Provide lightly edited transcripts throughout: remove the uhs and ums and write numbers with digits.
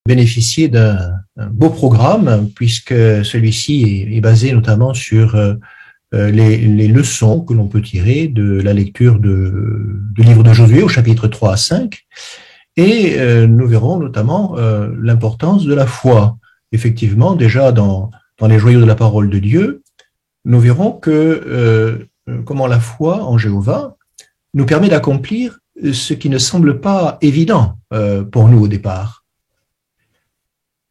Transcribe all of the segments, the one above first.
bénéficié d'un beau programme, puisque celui-ci est basé notamment sur les leçons que l'on peut tirer de la lecture du livre de Josué au chapitre 3 à 5. Et nous verrons notamment l'importance de la foi. Effectivement, déjà dans les joyaux de la parole de Dieu, nous verrons que comment la foi en Jéhovah nous permet d'accomplir ce qui ne semble pas évident pour nous au départ.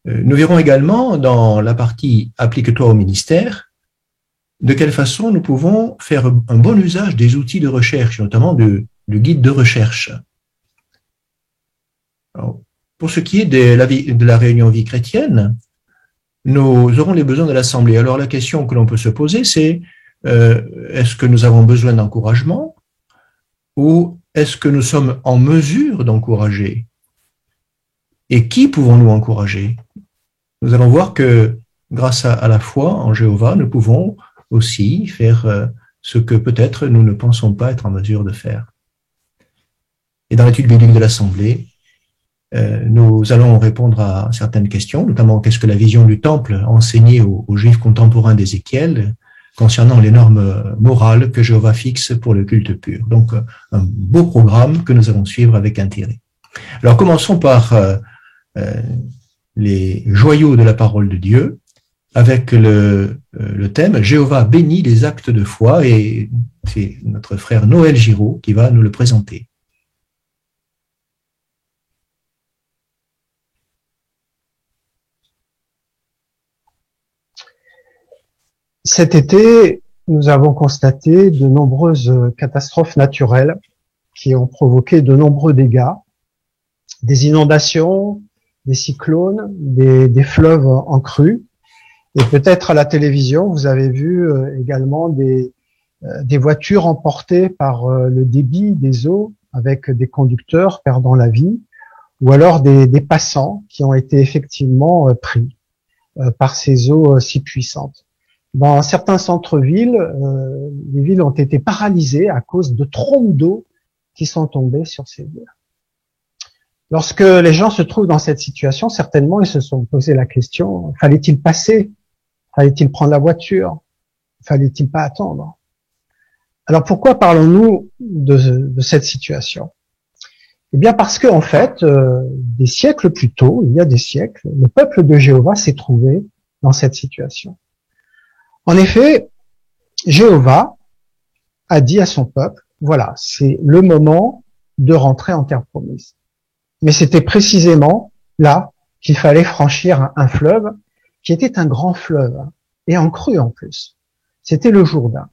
Nous verrons également dans la partie « Applique-toi au ministère » de quelle façon nous pouvons faire un bon usage des outils de recherche, notamment du guide de recherche. Alors, pour ce qui est de la réunion vie chrétienne, nous aurons les besoins de l'Assemblée. Alors la question que l'on peut se poser, c'est est-ce que nous avons besoin d'encouragement ou est-ce que nous sommes en mesure d'encourager? Et qui pouvons-nous encourager? Nous allons voir que grâce à la foi en Jéhovah, nous pouvons aussi faire ce que peut-être nous ne pensons pas être en mesure de faire. Et dans l'étude biblique de l'Assemblée, nous allons répondre à certaines questions, notamment qu'est-ce que la vision du temple enseignait aux Juifs contemporains d'Ézéchiel concernant les normes morales que Jéhovah fixe pour le culte pur. Donc, un beau programme que nous allons suivre avec intérêt. Alors, commençons par les joyaux de la parole de Dieu, avec le thème « Jéhovah bénit les actes de foi » et c'est notre frère Noël Giraud qui va nous le présenter. Cet été, nous avons constaté de nombreuses catastrophes naturelles qui ont provoqué de nombreux dégâts, des inondations, des cyclones, des fleuves en crue. Et peut-être à la télévision, vous avez vu également des voitures emportées par le débit des eaux avec des conducteurs perdant la vie, ou alors des passants qui ont été effectivement pris par ces eaux si puissantes. Dans certains centres-villes, les villes ont été paralysées à cause de trombes d'eau qui sont tombées sur ces villes. Lorsque les gens se trouvent dans cette situation, certainement ils se sont posé la question, fallait-il passer? Fallait-il prendre la voiture? Fallait-il pas attendre? Alors pourquoi parlons-nous de cette situation? Eh bien parce que en fait, des siècles plus tôt, il y a des siècles, le peuple de Jéhovah s'est trouvé dans cette situation. En effet, Jéhovah a dit à son peuple, voilà, c'est le moment de rentrer en terre promise. Mais c'était précisément là qu'il fallait franchir un fleuve qui était un grand fleuve, et en crue en plus. C'était le Jourdain.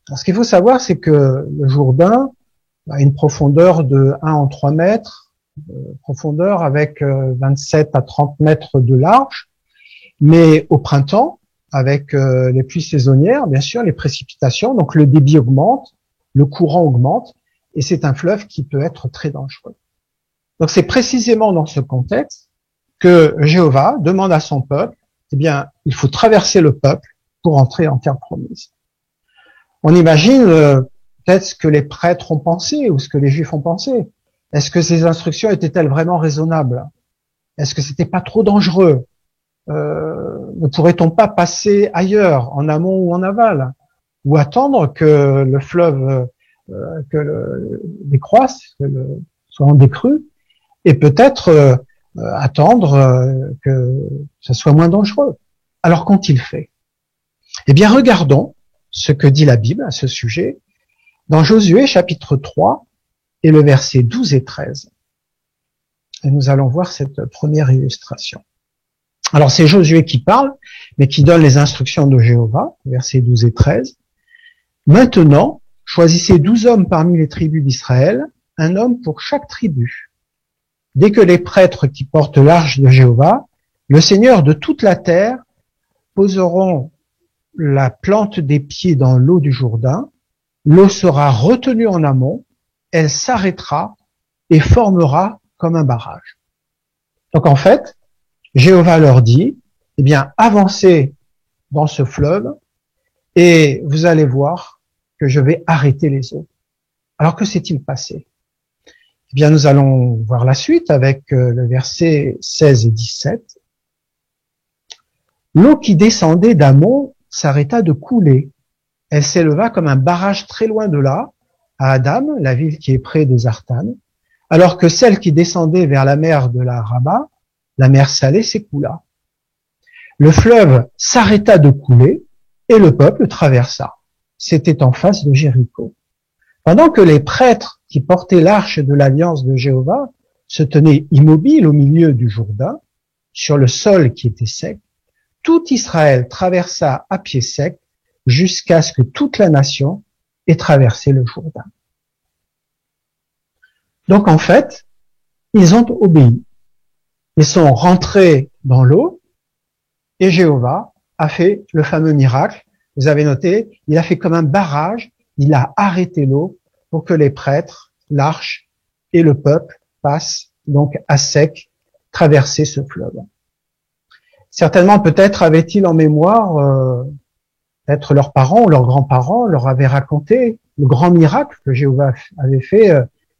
Alors, ce qu'il faut savoir, c'est que le Jourdain a une profondeur de 1 en 3 mètres, profondeur avec 27 à 30 mètres de large, mais au printemps, avec les pluies saisonnières, bien sûr, les précipitations, donc le débit augmente, le courant augmente, et c'est un fleuve qui peut être très dangereux. Donc c'est précisément dans ce contexte que Jéhovah demande à son peuple, eh bien, il faut traverser le peuple pour entrer en terre promise. On imagine peut-être ce que les prêtres ont pensé ou ce que les Juifs ont pensé. Est-ce que ces instructions étaient-elles vraiment raisonnables? Est-ce que c'était pas trop dangereux? Ne pourrait-on pas passer ailleurs, en amont ou en aval, ou attendre que le fleuve décroisse, soit en décrue, et peut-être attendre que ça soit moins dangereux. Alors qu'ont-ils fait? Eh bien, regardons ce que dit la Bible à ce sujet dans Josué chapitre 3 et le verset 12 et 13. Et nous allons voir cette première illustration. Alors c'est Josué qui parle, mais qui donne les instructions de Jéhovah, versets 12 et 13. Maintenant, choisissez 12 hommes parmi les tribus d'Israël, un homme pour chaque tribu. Dès que les prêtres qui portent l'arche de Jéhovah, le Seigneur de toute la terre, poseront la plante des pieds dans l'eau du Jourdain, l'eau sera retenue en amont, elle s'arrêtera et formera comme un barrage. Donc en fait, Jéhovah leur dit, eh bien, avancez dans ce fleuve et vous allez voir que je vais arrêter les eaux. Alors que s'est-il passé? Eh bien, nous allons voir la suite avec le verset 16 et 17. L'eau qui descendait d'Amon s'arrêta de couler. Elle s'éleva comme un barrage très loin de là, à Adam, la ville qui est près de Zartan, alors que celle qui descendait vers la mer de la Rama, la mer Salée, s'écoula. Le fleuve s'arrêta de couler et le peuple traversa. C'était en face de Jéricho. Pendant que les prêtres qui portaient l'arche de l'alliance de Jéhovah se tenaient immobiles au milieu du Jourdain, sur le sol qui était sec, tout Israël traversa à pied sec jusqu'à ce que toute la nation ait traversé le Jourdain. Donc en fait, ils ont obéi. Ils sont rentrés dans l'eau et Jéhovah a fait le fameux miracle. Vous avez noté, il a fait comme un barrage, il a arrêté l'eau pour que les prêtres, l'arche et le peuple passent donc à sec, traverser ce fleuve. Certainement, peut-être avaient-ils en mémoire, peut-être leurs parents ou leurs grands-parents leur avaient raconté le grand miracle que Jéhovah avait fait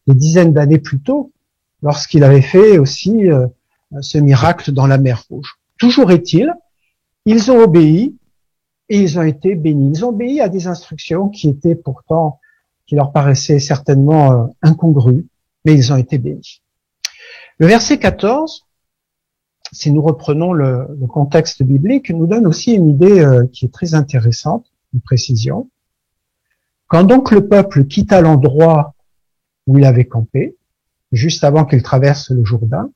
des dizaines d'années plus tôt, lorsqu'il avait fait aussi ce miracle dans la mer Rouge. Toujours est-il, ils ont obéi et ils ont été bénis. Ils ont obéi à des instructions qui étaient pourtant, qui leur paraissaient certainement incongrues, mais ils ont été bénis. Le verset 14, si nous reprenons le contexte biblique, nous donne aussi une idée qui est très intéressante, une précision. Quand donc le peuple quitta l'endroit où il avait campé, juste avant qu'il traverse le Jourdain,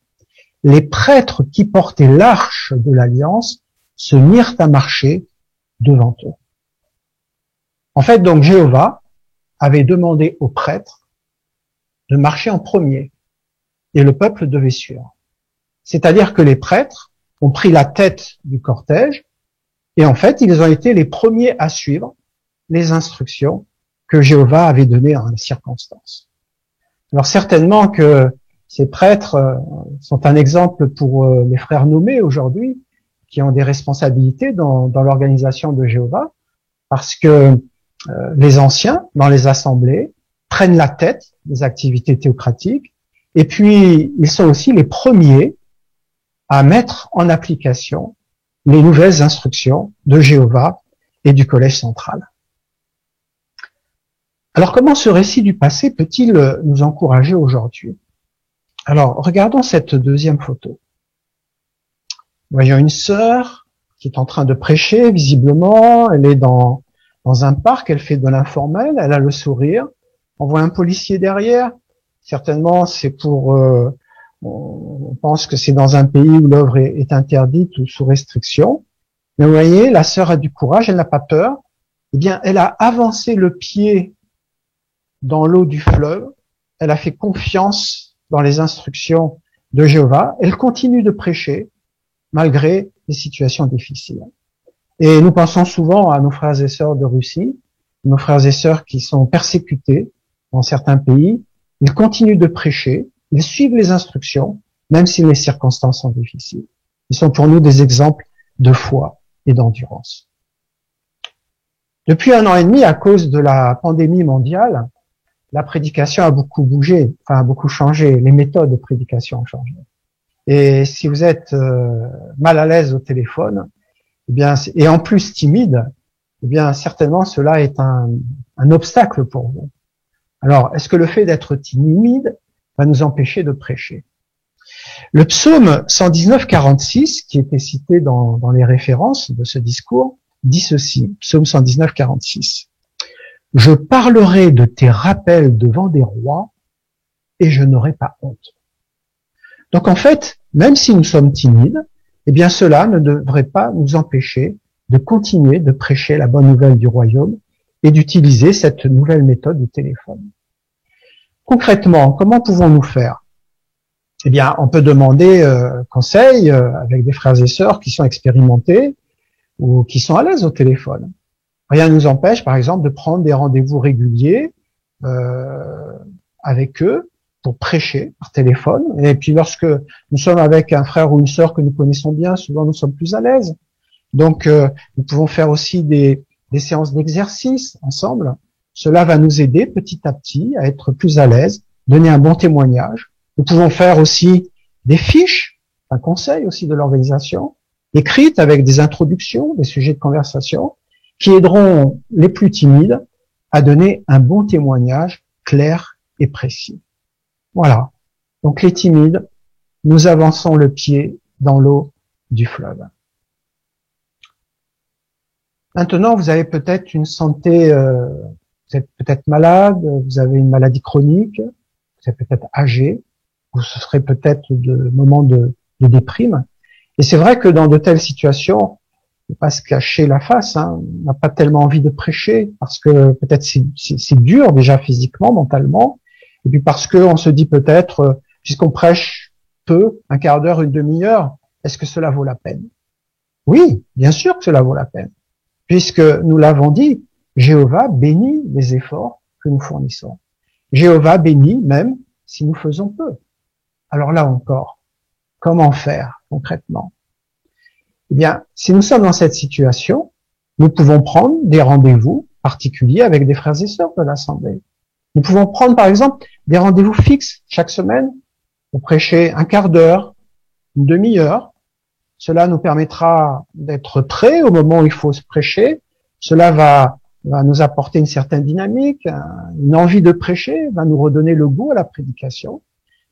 les prêtres qui portaient l'arche de l'alliance se mirent à marcher devant eux. En fait, donc Jéhovah avait demandé aux prêtres de marcher en premier et le peuple devait suivre. C'est-à-dire que les prêtres ont pris la tête du cortège et en fait, ils ont été les premiers à suivre les instructions que Jéhovah avait données en circonstances. Alors certainement que ces prêtres sont un exemple pour les frères nommés aujourd'hui qui ont des responsabilités dans l'organisation de Jéhovah parce que les anciens dans les assemblées prennent la tête des activités théocratiques et puis ils sont aussi les premiers à mettre en application les nouvelles instructions de Jéhovah et du collège central. Alors, comment ce récit du passé peut-il nous encourager aujourd'hui? Alors, regardons cette deuxième photo. Voyons une sœur qui est en train de prêcher, visiblement. Elle est dans un parc, elle fait de l'informel, elle a le sourire. On voit un policier derrière. Certainement, c'est pour... on pense que c'est dans un pays où l'œuvre est interdite ou sous restriction. Mais vous voyez, la sœur a du courage, elle n'a pas peur. Eh bien, elle a avancé le pied dans l'eau du fleuve. Elle a fait confiance dans les instructions de Jéhovah. Elle continue de prêcher malgré les situations difficiles. Et nous pensons souvent à nos frères et sœurs de Russie, nos frères et sœurs qui sont persécutés dans certains pays. Ils continuent de prêcher, ils suivent les instructions, même si les circonstances sont difficiles. Ils sont pour nous des exemples de foi et d'endurance. Depuis 1 an et demi, à cause de la pandémie mondiale, la prédication a beaucoup bougé, enfin a beaucoup changé. Les méthodes de prédication ont changé. Et si vous êtes mal à l'aise au téléphone, eh bien, et en plus timide, eh bien certainement cela est un obstacle pour vous. Alors, est-ce que le fait d'être timide va nous empêcher de prêcher? Le psaume 119-46, qui était cité dans les références de ce discours, dit ceci, psaume 119-46. « Je parlerai de tes rappels devant des rois et je n'aurai pas honte. » Donc en fait, même si nous sommes timides, eh bien cela ne devrait pas nous empêcher de continuer de prêcher la bonne nouvelle du royaume et d'utiliser cette nouvelle méthode du téléphone. Concrètement, comment pouvons-nous faire? Eh bien, on peut demander conseil avec des frères et sœurs qui sont expérimentés ou qui sont à l'aise au téléphone. Rien ne nous empêche, par exemple, de prendre des rendez-vous réguliers avec eux pour prêcher par téléphone. Et puis, lorsque nous sommes avec un frère ou une sœur que nous connaissons bien, souvent nous sommes plus à l'aise. Donc, nous pouvons faire aussi des séances d'exercice ensemble. Cela va nous aider petit à petit à être plus à l'aise donner un bon témoignage. Nous pouvons faire aussi des fiches, un conseil aussi de l'organisation, écrites avec des introductions, des sujets de conversation, qui aideront les plus timides à donner un bon témoignage clair et précis. Voilà. Donc les timides, nous avançons le pied dans l'eau du fleuve. Maintenant, vous avez peut-être une santé, vous êtes peut-être malade, vous avez une maladie chronique, vous êtes peut-être âgé, vous serez peut-être de moments de déprime. Et c'est vrai que dans de telles situations, ne pas se cacher la face, hein, on n'a pas tellement envie de prêcher parce que peut-être c'est dur déjà physiquement, mentalement, et puis parce que on se dit peut-être, puisqu'on prêche peu, un quart d'heure, une demi-heure, est-ce que cela vaut la peine? Oui, bien sûr que cela vaut la peine, puisque nous l'avons dit, Jéhovah bénit les efforts que nous fournissons. Jéhovah bénit même si nous faisons peu. Alors là encore, comment faire concrètement? Eh bien, si nous sommes dans cette situation, nous pouvons prendre des rendez-vous particuliers avec des frères et sœurs de l'Assemblée. Nous pouvons prendre, par exemple, des rendez-vous fixes chaque semaine pour prêcher un quart d'heure, une demi-heure. Cela nous permettra d'être prêts au moment où il faut se prêcher. Cela va nous apporter une certaine dynamique, une envie de prêcher, va nous redonner le goût à la prédication.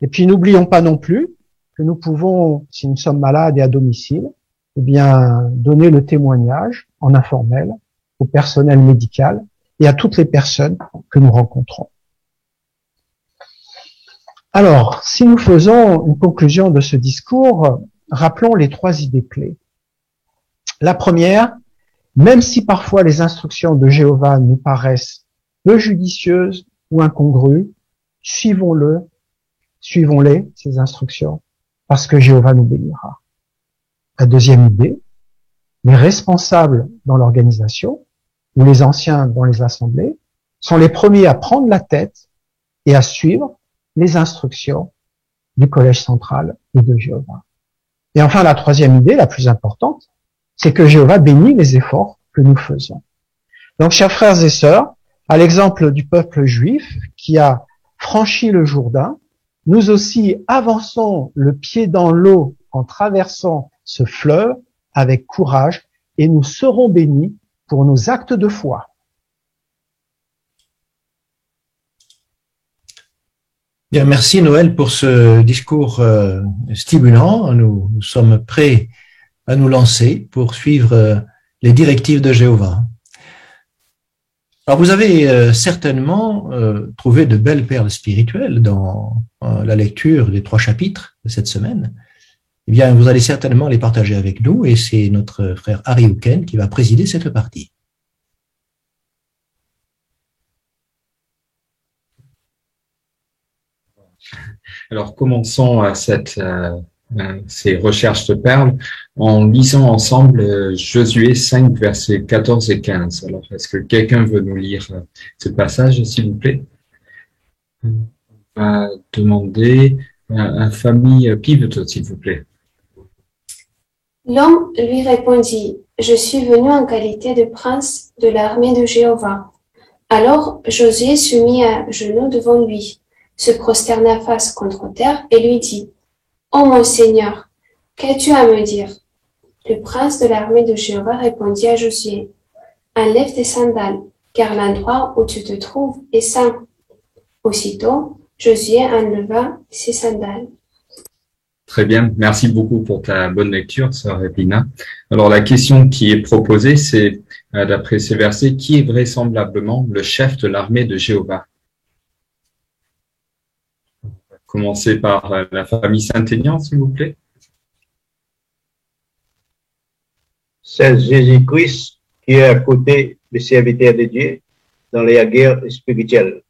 Et puis, n'oublions pas non plus que nous pouvons, si nous sommes malades et à domicile, eh bien, donner le témoignage en informel au personnel médical et à toutes les personnes que nous rencontrons. Alors, si nous faisons une conclusion de ce discours, rappelons les 3 idées clés. La première, même si parfois les instructions de Jéhovah nous paraissent peu judicieuses ou incongrues, suivons-les, ces instructions, parce que Jéhovah nous bénira. La deuxième idée, les responsables dans l'organisation, ou les anciens dans les assemblées, sont les premiers à prendre la tête et à suivre les instructions du collège central et de Jéhovah. Et enfin, la troisième idée, la plus importante, c'est que Jéhovah bénit les efforts que nous faisons. Donc, chers frères et sœurs, à l'exemple du peuple juif qui a franchi le Jourdain, nous aussi avançons le pied dans l'eau en traversant ce fleuve avec courage et nous serons bénis pour nos actes de foi. Bien, merci Noël pour ce discours stimulant. Nous sommes prêts à nous lancer pour suivre les directives de Jéhovah. Alors vous avez certainement trouvé de belles perles spirituelles dans la lecture des 3 chapitres de cette semaine. Eh bien, vous allez certainement les partager avec nous et c'est notre frère Harry Houken qui va présider cette partie. Alors, commençons ces recherches de perles en lisant ensemble Josué 5, versets 14 et 15. Alors, est-ce que quelqu'un veut nous lire ce passage, s'il vous plaît? On va demander à famille Pivotal, s'il vous plaît. L'homme lui répondit, « Je suis venu en qualité de prince de l'armée de Jéhovah. » Alors Josué se mit à genoux devant lui, se prosterna face contre terre et lui dit, « Ô mon Seigneur, qu'as-tu à me dire ?» Le prince de l'armée de Jéhovah répondit à Josué, « Enlève tes sandales, car l'endroit où tu te trouves est saint. » Aussitôt, Josué enleva ses sandales. Très bien, merci beaucoup pour ta bonne lecture, sœur Epina. Alors la question qui est proposée, c'est, d'après ces versets, qui est vraisemblablement le chef de l'armée de Jéhovah? On va commencer par la famille Saint-Aignan, s'il vous plaît. C'est Jésus-Christ qui est à côté du serviteur de Dieu dans les guerres spirituelles.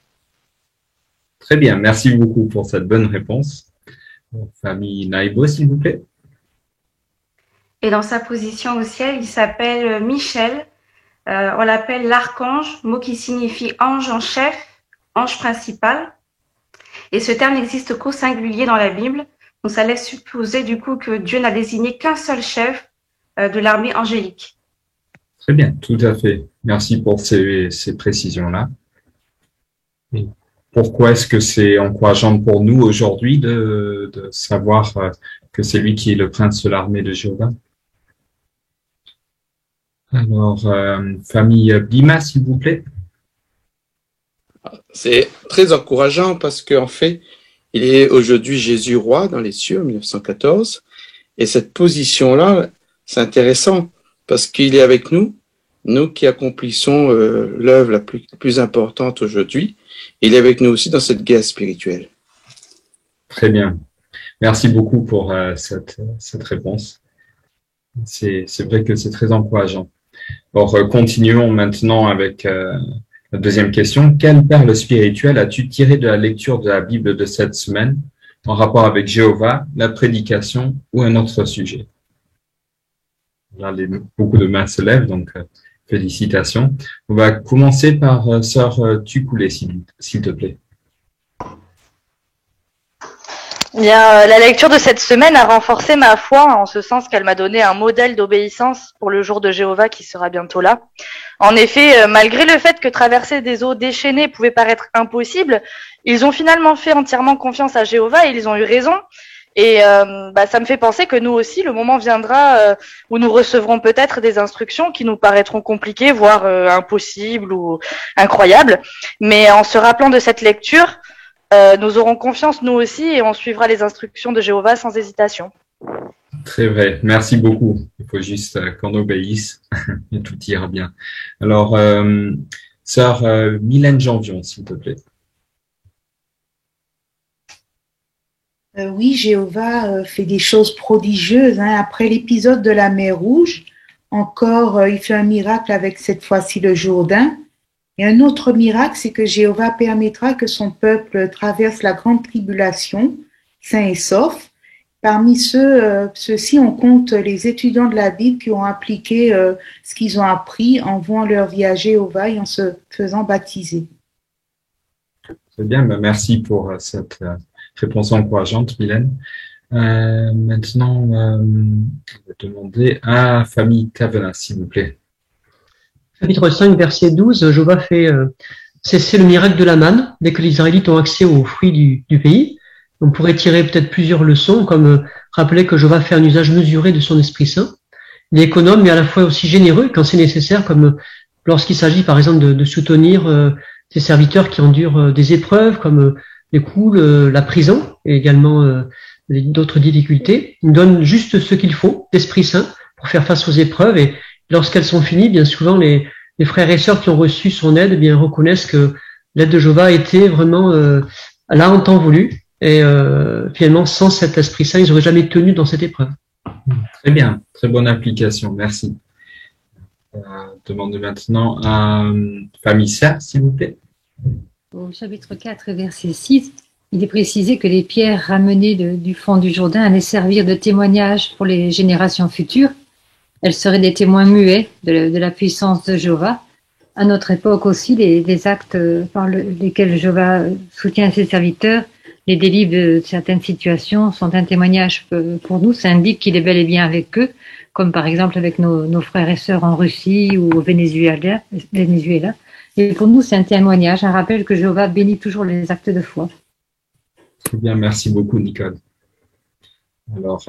Très bien, merci beaucoup pour cette bonne réponse. Famille Naïbo, s'il vous plaît. Et dans sa position au ciel, il s'appelle Michel. On l'appelle l'archange, mot qui signifie ange en chef, ange principal. Et ce terme n'existe qu'au singulier dans la Bible. Donc ça laisse supposer du coup que Dieu n'a désigné qu'un seul chef de l'armée angélique. Très bien, tout à fait. Merci pour ces précisions-là. pourquoi est-ce que c'est encourageant pour nous aujourd'hui de savoir que c'est lui qui est le prince de l'armée de Jéhovah? Alors, famille Bima, s'il vous plaît. C'est très encourageant parce qu'en fait, il est aujourd'hui Jésus roi dans les cieux en 1914. Et cette position-là, c'est intéressant parce qu'il est avec nous, nous qui accomplissons l'œuvre la plus importante aujourd'hui. Il est avec nous aussi dans cette guerre spirituelle. Très bien. Merci beaucoup pour cette réponse. C'est vrai que c'est très encourageant. Alors, continuons maintenant avec la deuxième question. Quelle perle spirituelle as-tu tiré de la lecture de la Bible de cette semaine en rapport avec Jéhovah, la prédication ou un autre sujet? Là, beaucoup de mains se lèvent, donc félicitations. On va commencer par sœur Tukoulé, s'il te plaît. Bien, la lecture de cette semaine a renforcé ma foi en ce sens qu'elle m'a donné un modèle d'obéissance pour le jour de Jéhovah qui sera bientôt là. En effet, malgré le fait que traverser des eaux déchaînées pouvait paraître impossible, ils ont finalement fait entièrement confiance à Jéhovah et ils ont eu raison. Et ça me fait penser que nous aussi, le moment viendra où nous recevrons peut-être des instructions qui nous paraîtront compliquées, voire impossibles ou incroyables. Mais en se rappelant de cette lecture, nous aurons confiance nous aussi et on suivra les instructions de Jéhovah sans hésitation. Très vrai, merci beaucoup. Il faut juste qu'on obéisse et tout ira bien. Alors, sœur Mylène Janvion, s'il te plaît. Oui, Jéhovah fait des choses prodigieuses. Après l'épisode de la mer Rouge, encore, il fait un miracle avec cette fois-ci le Jourdain. Et un autre miracle, c'est que Jéhovah permettra que son peuple traverse la grande tribulation, sains et saufs. Parmi ceux-ci, on compte les étudiants de la Bible qui ont appliqué ce qu'ils ont appris en vouant leur vie à Jéhovah et en se faisant baptiser. Très bien, merci pour cette réponse encourageante, Mylène. Maintenant, on va demander à famille Tavenas, s'il vous plaît. Chapitre 5, verset 12, Jéhovah fait cesser le miracle de la manne dès que les Israélites ont accès aux fruits du pays. On pourrait tirer peut-être plusieurs leçons, comme rappeler que Jéhovah fait un usage mesuré de son Esprit Saint. Il est économe, mais à la fois aussi généreux quand c'est nécessaire, comme lorsqu'il s'agit par exemple de soutenir ses serviteurs qui endurent des épreuves, comme les coups, la prison, et également d'autres difficultés. Il donne juste ce qu'il faut, l'Esprit Saint, pour faire face aux épreuves, et lorsqu'elles sont finies, bien souvent, les frères et sœurs qui ont reçu son aide, bien reconnaissent que l'aide de Jéhovah était vraiment là en temps voulu. Et finalement, sans cet Esprit Saint, ils n'auraient jamais tenu dans cette épreuve. Très bien, très bonne application, merci. Demande maintenant à famille Serre, s'il vous plaît. Au chapitre 4, verset 6, il est précisé que les pierres ramenées du fond du Jourdain allaient servir de témoignage pour les générations futures. Elles seraient des témoins muets de la puissance de Jéhovah. À notre époque aussi, les actes par lesquels Jéhovah soutient ses serviteurs, les délivre de certaines situations, sont un témoignage pour nous. Ça indique qu'il est bel et bien avec eux, comme par exemple avec nos frères et sœurs en Russie ou au Venezuela. Et pour nous, c'est un témoignage, un rappel que Jéhovah bénit toujours les actes de foi. Très bien, merci beaucoup, Nicole. Alors,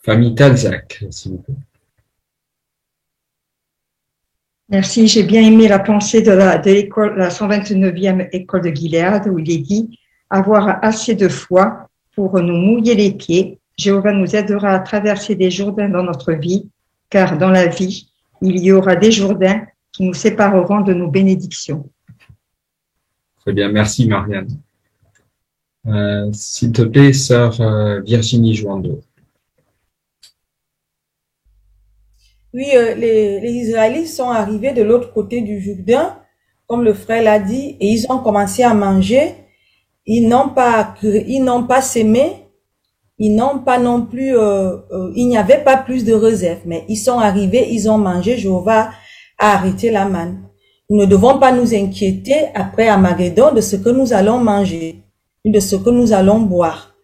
famille Talzac, s'il vous plaît. Merci, j'ai bien aimé la pensée de la 129e école de Gilead où il est dit « Avoir assez de foi pour nous mouiller les pieds, Jéhovah nous aidera à traverser des Jourdains dans notre vie, car dans la vie, il y aura des Jourdains qui nous sépareront de nos bénédictions. » Très bien, merci Marianne. S'il te plaît, sœur Virginie Joando. Oui, les Israélites sont arrivés de l'autre côté du Jourdain, comme le frère l'a dit, et ils ont commencé à manger. Ils n'ont pas sémé, ils n'ont pas non plus, il n'y avait pas plus de réserve, mais ils sont arrivés, ils ont mangé, Jéhovah a arrêté la manne. Nous ne devons pas nous inquiéter après Armageddon de ce que nous allons manger, de ce que nous allons boire.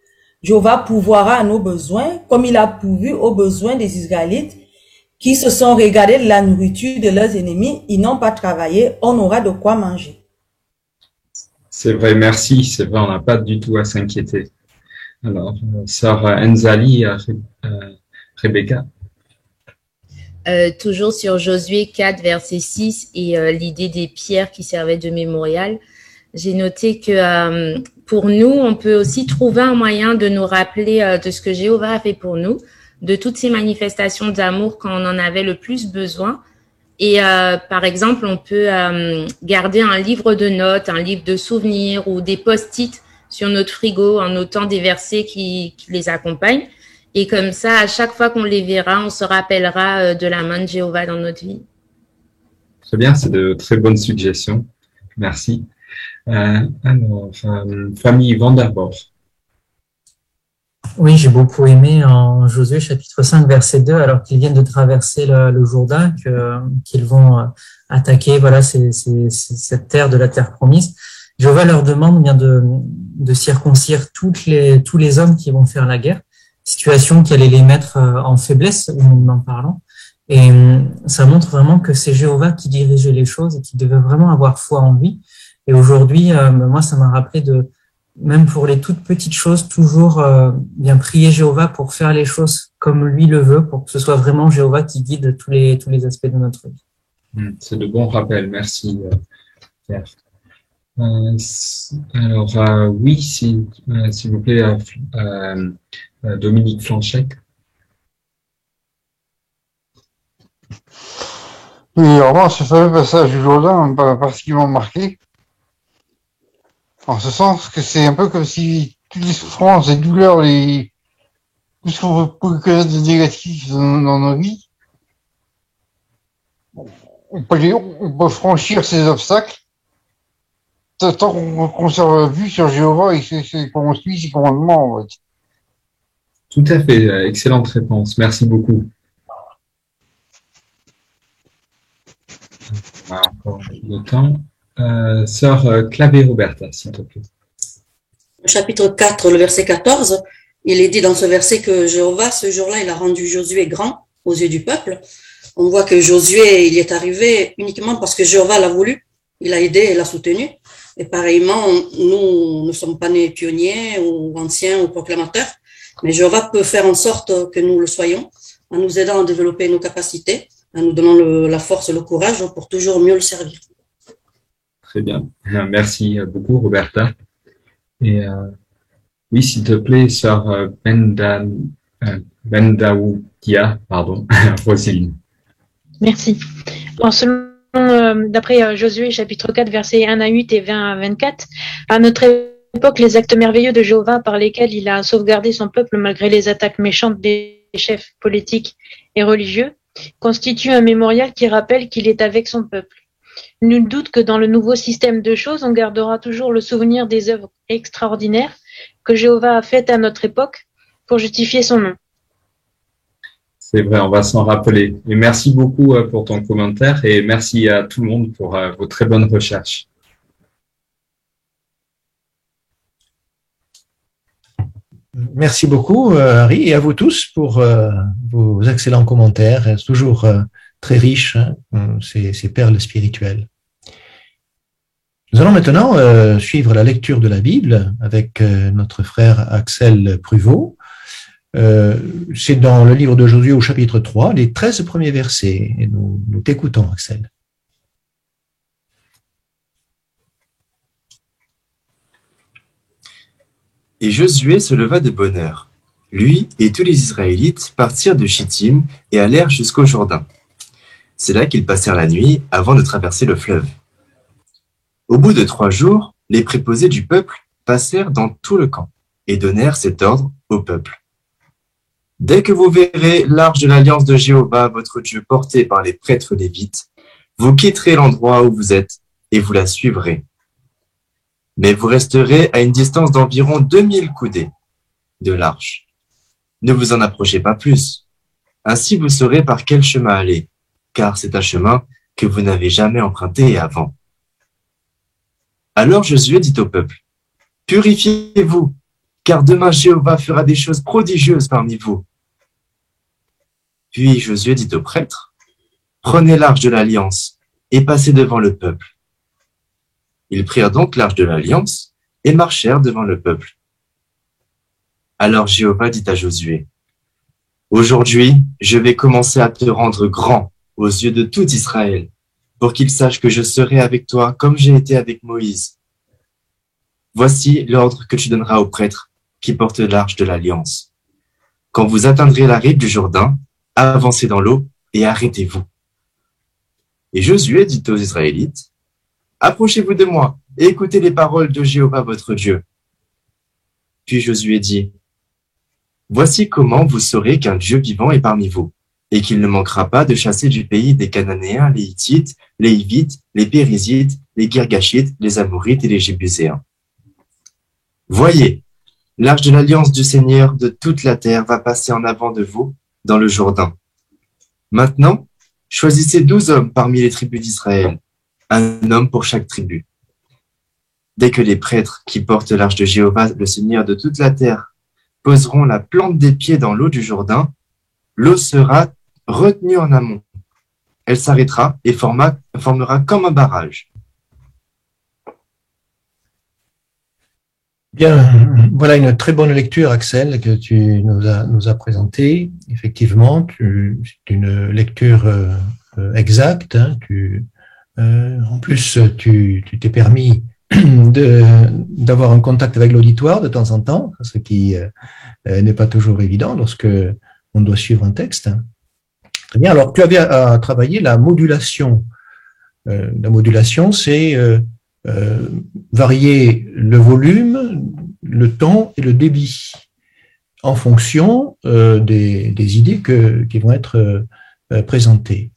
Jéhovah pourvoira à nos besoins, comme il a pourvu aux besoins des Israélites, qui se sont régalés de la nourriture de leurs ennemis, ils n'ont pas travaillé, on aura de quoi manger. C'est vrai, merci. C'est vrai, on n'a pas du tout à s'inquiéter. Alors, sœur Enzali, Rebecca. Toujours sur Josué 4, verset 6 et l'idée des pierres qui servaient de mémorial, j'ai noté que pour nous, on peut aussi trouver un moyen de nous rappeler de ce que Jéhovah a fait pour nous, de toutes ces manifestations d'amour quand on en avait le plus besoin. Et par exemple, on peut garder un livre de notes, un livre de souvenirs ou des post-it sur notre frigo en notant des versets qui les accompagnent. Et comme ça, à chaque fois qu'on les verra, on se rappellera de la main de Jéhovah dans notre vie. Très bien, c'est de très bonnes suggestions. Merci. Alors, famille Vanderbord. Oui, j'ai beaucoup aimé en Josué chapitre 5, verset 2, alors qu'ils viennent de traverser le Jourdain, qu'ils vont attaquer cette terre de la terre promise. Jéhovah leur demande bien de circoncire tous les hommes qui vont faire la guerre, situation qui allait les mettre en faiblesse, humainement parlant. Et ça montre vraiment que c'est Jéhovah qui dirigeait les choses et qui devait vraiment avoir foi en lui. Et aujourd'hui, moi, ça m'a rappelé même pour les toutes petites choses, toujours bien prier Jéhovah pour faire les choses comme lui le veut, pour que ce soit vraiment Jéhovah qui guide tous les aspects de notre vie. C'est de bons rappels, merci Pierre. Alors oui, s'il vous plaît, Dominique Flanchec. Oui, alors moi, ce fameux passage du Jourdain m'a particulièrement marqué, en ce sens que c'est un peu comme si toutes les souffrances, les douleurs, tout ce qu'on peut connaître de négatif dans nos vies, on peut franchir ces obstacles tant qu'on conserve la vue sur Jéhovah et qu'on suit ses commandements, en fait. Tout à fait, excellente réponse, merci beaucoup. Encore le temps. Sœur Clavé Roberta, s'il te plaît. Chapitre 4, le verset 14, il est dit dans ce verset que Jéhovah, ce jour-là, il a rendu Josué grand aux yeux du peuple. On voit que Josué, il y est arrivé uniquement parce que Jéhovah l'a voulu, il a aidé et l'a soutenu. Et pareillement, nous ne sommes pas nés pionniers ou anciens ou proclamateurs, mais Jéhovah peut faire en sorte que nous le soyons, en nous aidant à développer nos capacités, en nous donnant la force et le courage pour toujours mieux le servir. Très bien. Merci beaucoup, Roberta. Et oui, s'il te plaît, sœur Bendaoudia, Roselyne. Merci. Alors, d'après Josué, chapitre 4, versets 1 à 8 et 20 à 24, à notre époque, les actes merveilleux de Jéhovah par lesquels il a sauvegardé son peuple malgré les attaques méchantes des chefs politiques et religieux constituent un mémorial qui rappelle qu'il est avec son peuple. Nul doute que dans le nouveau système de choses, on gardera toujours le souvenir des œuvres extraordinaires que Jéhovah a faites à notre époque pour justifier son nom. C'est vrai, on va s'en rappeler. Et merci beaucoup pour ton commentaire et merci à tout le monde pour vos très bonnes recherches. Merci beaucoup, Harry, et à vous tous pour vos excellents commentaires. C'est toujours très riche, ces perles spirituelles. Nous allons maintenant suivre la lecture de la Bible avec notre frère Axel Pruvot. C'est dans le livre de Josué au chapitre 3, les 13 premiers versets. Et nous t'écoutons, Axel. Et Josué se leva de bonne heure. Lui et tous les Israélites partirent de Chittim et allèrent jusqu'au Jourdain. C'est là qu'ils passèrent la nuit avant de traverser le fleuve. Au bout de 3 jours, les préposés du peuple passèrent dans tout le camp et donnèrent cet ordre au peuple. Dès que vous verrez l'arche de l'alliance de Jéhovah, votre Dieu, portée par les prêtres lévites, vous quitterez l'endroit où vous êtes et vous la suivrez. Mais vous resterez à une distance d'environ 2000 coudées de l'arche. Ne vous en approchez pas plus. Ainsi vous saurez par quel chemin aller, car c'est un chemin que vous n'avez jamais emprunté avant. Alors Josué dit au peuple, « Purifiez-vous, car demain Jéhovah fera des choses prodigieuses parmi vous. » Puis Josué dit aux prêtres, « Prenez l'arche de l'alliance et passez devant le peuple. » Ils prirent donc l'arche de l'Alliance et marchèrent devant le peuple. Alors Jéhovah dit à Josué, « Aujourd'hui, je vais commencer à te rendre grand aux yeux de tout Israël, pour qu'ils sachent que je serai avec toi comme j'ai été avec Moïse. Voici l'ordre que tu donneras aux prêtres qui portent l'arche de l'Alliance. Quand vous atteindrez la rive du Jourdain, avancez dans l'eau et arrêtez-vous. » Et Josué dit aux Israélites, « Approchez-vous de moi et écoutez les paroles de Jéhovah votre Dieu. » Puis Josué dit, « Voici comment vous saurez qu'un Dieu vivant est parmi vous, et qu'il ne manquera pas de chasser du pays des Cananéens, les Hittites, les Hivites, les Périzites, les Girgashites, les Amorites et les Jébuséens. Voyez, l'arche de l'alliance du Seigneur de toute la terre va passer en avant de vous dans le Jourdain. Maintenant, choisissez 12 hommes parmi les tribus d'Israël, un homme pour chaque tribu. Dès que les prêtres qui portent l'arche de Jéhovah, le Seigneur de toute la terre, poseront la plante des pieds dans l'eau du Jourdain, l'eau sera retenue en amont. Elle s'arrêtera et formera comme un barrage. Bien, voilà une très bonne lecture, Axel, que tu nous as présentée. Effectivement, c'est une lecture exacte. Hein, en plus, tu t'es permis d'avoir un contact avec l'auditoire de temps en temps, ce qui n'est pas toujours évident lorsque on doit suivre un texte. Très bien. Alors, tu avais à travailler la modulation. La modulation, c'est varier le volume, le ton et le débit en fonction des idées qui vont être présentées.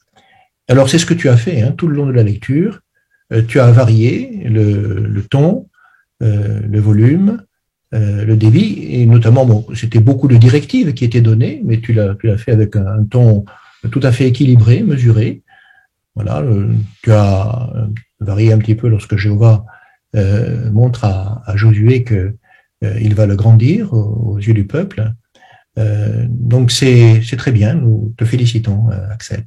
Alors, c'est ce que tu as fait tout le long de la lecture. Tu as varié le ton, le volume, le débit, et notamment, bon, c'était beaucoup de directives qui étaient données, mais tu l'as fait avec un ton tout à fait équilibré, mesuré. Voilà, tu as varié un petit peu lorsque Jéhovah montre à Josué que il va le grandir aux yeux du peuple. Donc c'est très bien, nous te félicitons, Axel.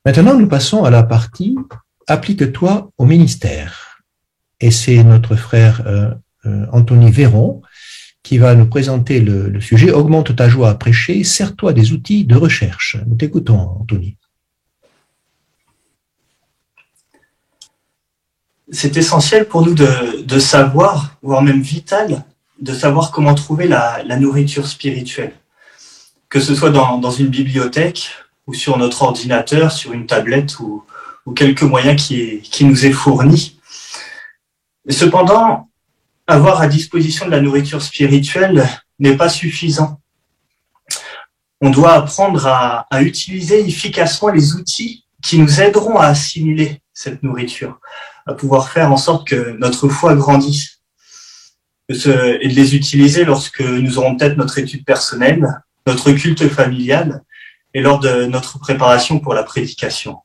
Maintenant, nous passons à la partie « Applique-toi au ministère ». Et c'est notre frère Anthony Véron qui va nous présenter le sujet « Augmente ta joie à prêcher, sers-toi des outils de recherche ». Nous t'écoutons, Anthony. C'est essentiel pour nous de savoir, voire même vital, de savoir comment trouver la nourriture spirituelle. Que ce soit dans une bibliothèque, ou sur notre ordinateur, sur une tablette ou quelques moyens qui nous est fourni. Mais cependant, avoir à disposition de la nourriture spirituelle n'est pas suffisant. On doit apprendre à utiliser efficacement les outils qui nous aideront à assimiler cette nourriture, à pouvoir faire en sorte que notre foi grandisse et de les utiliser lorsque nous aurons peut-être notre étude personnelle, notre culte familial, et lors de notre préparation pour la prédication.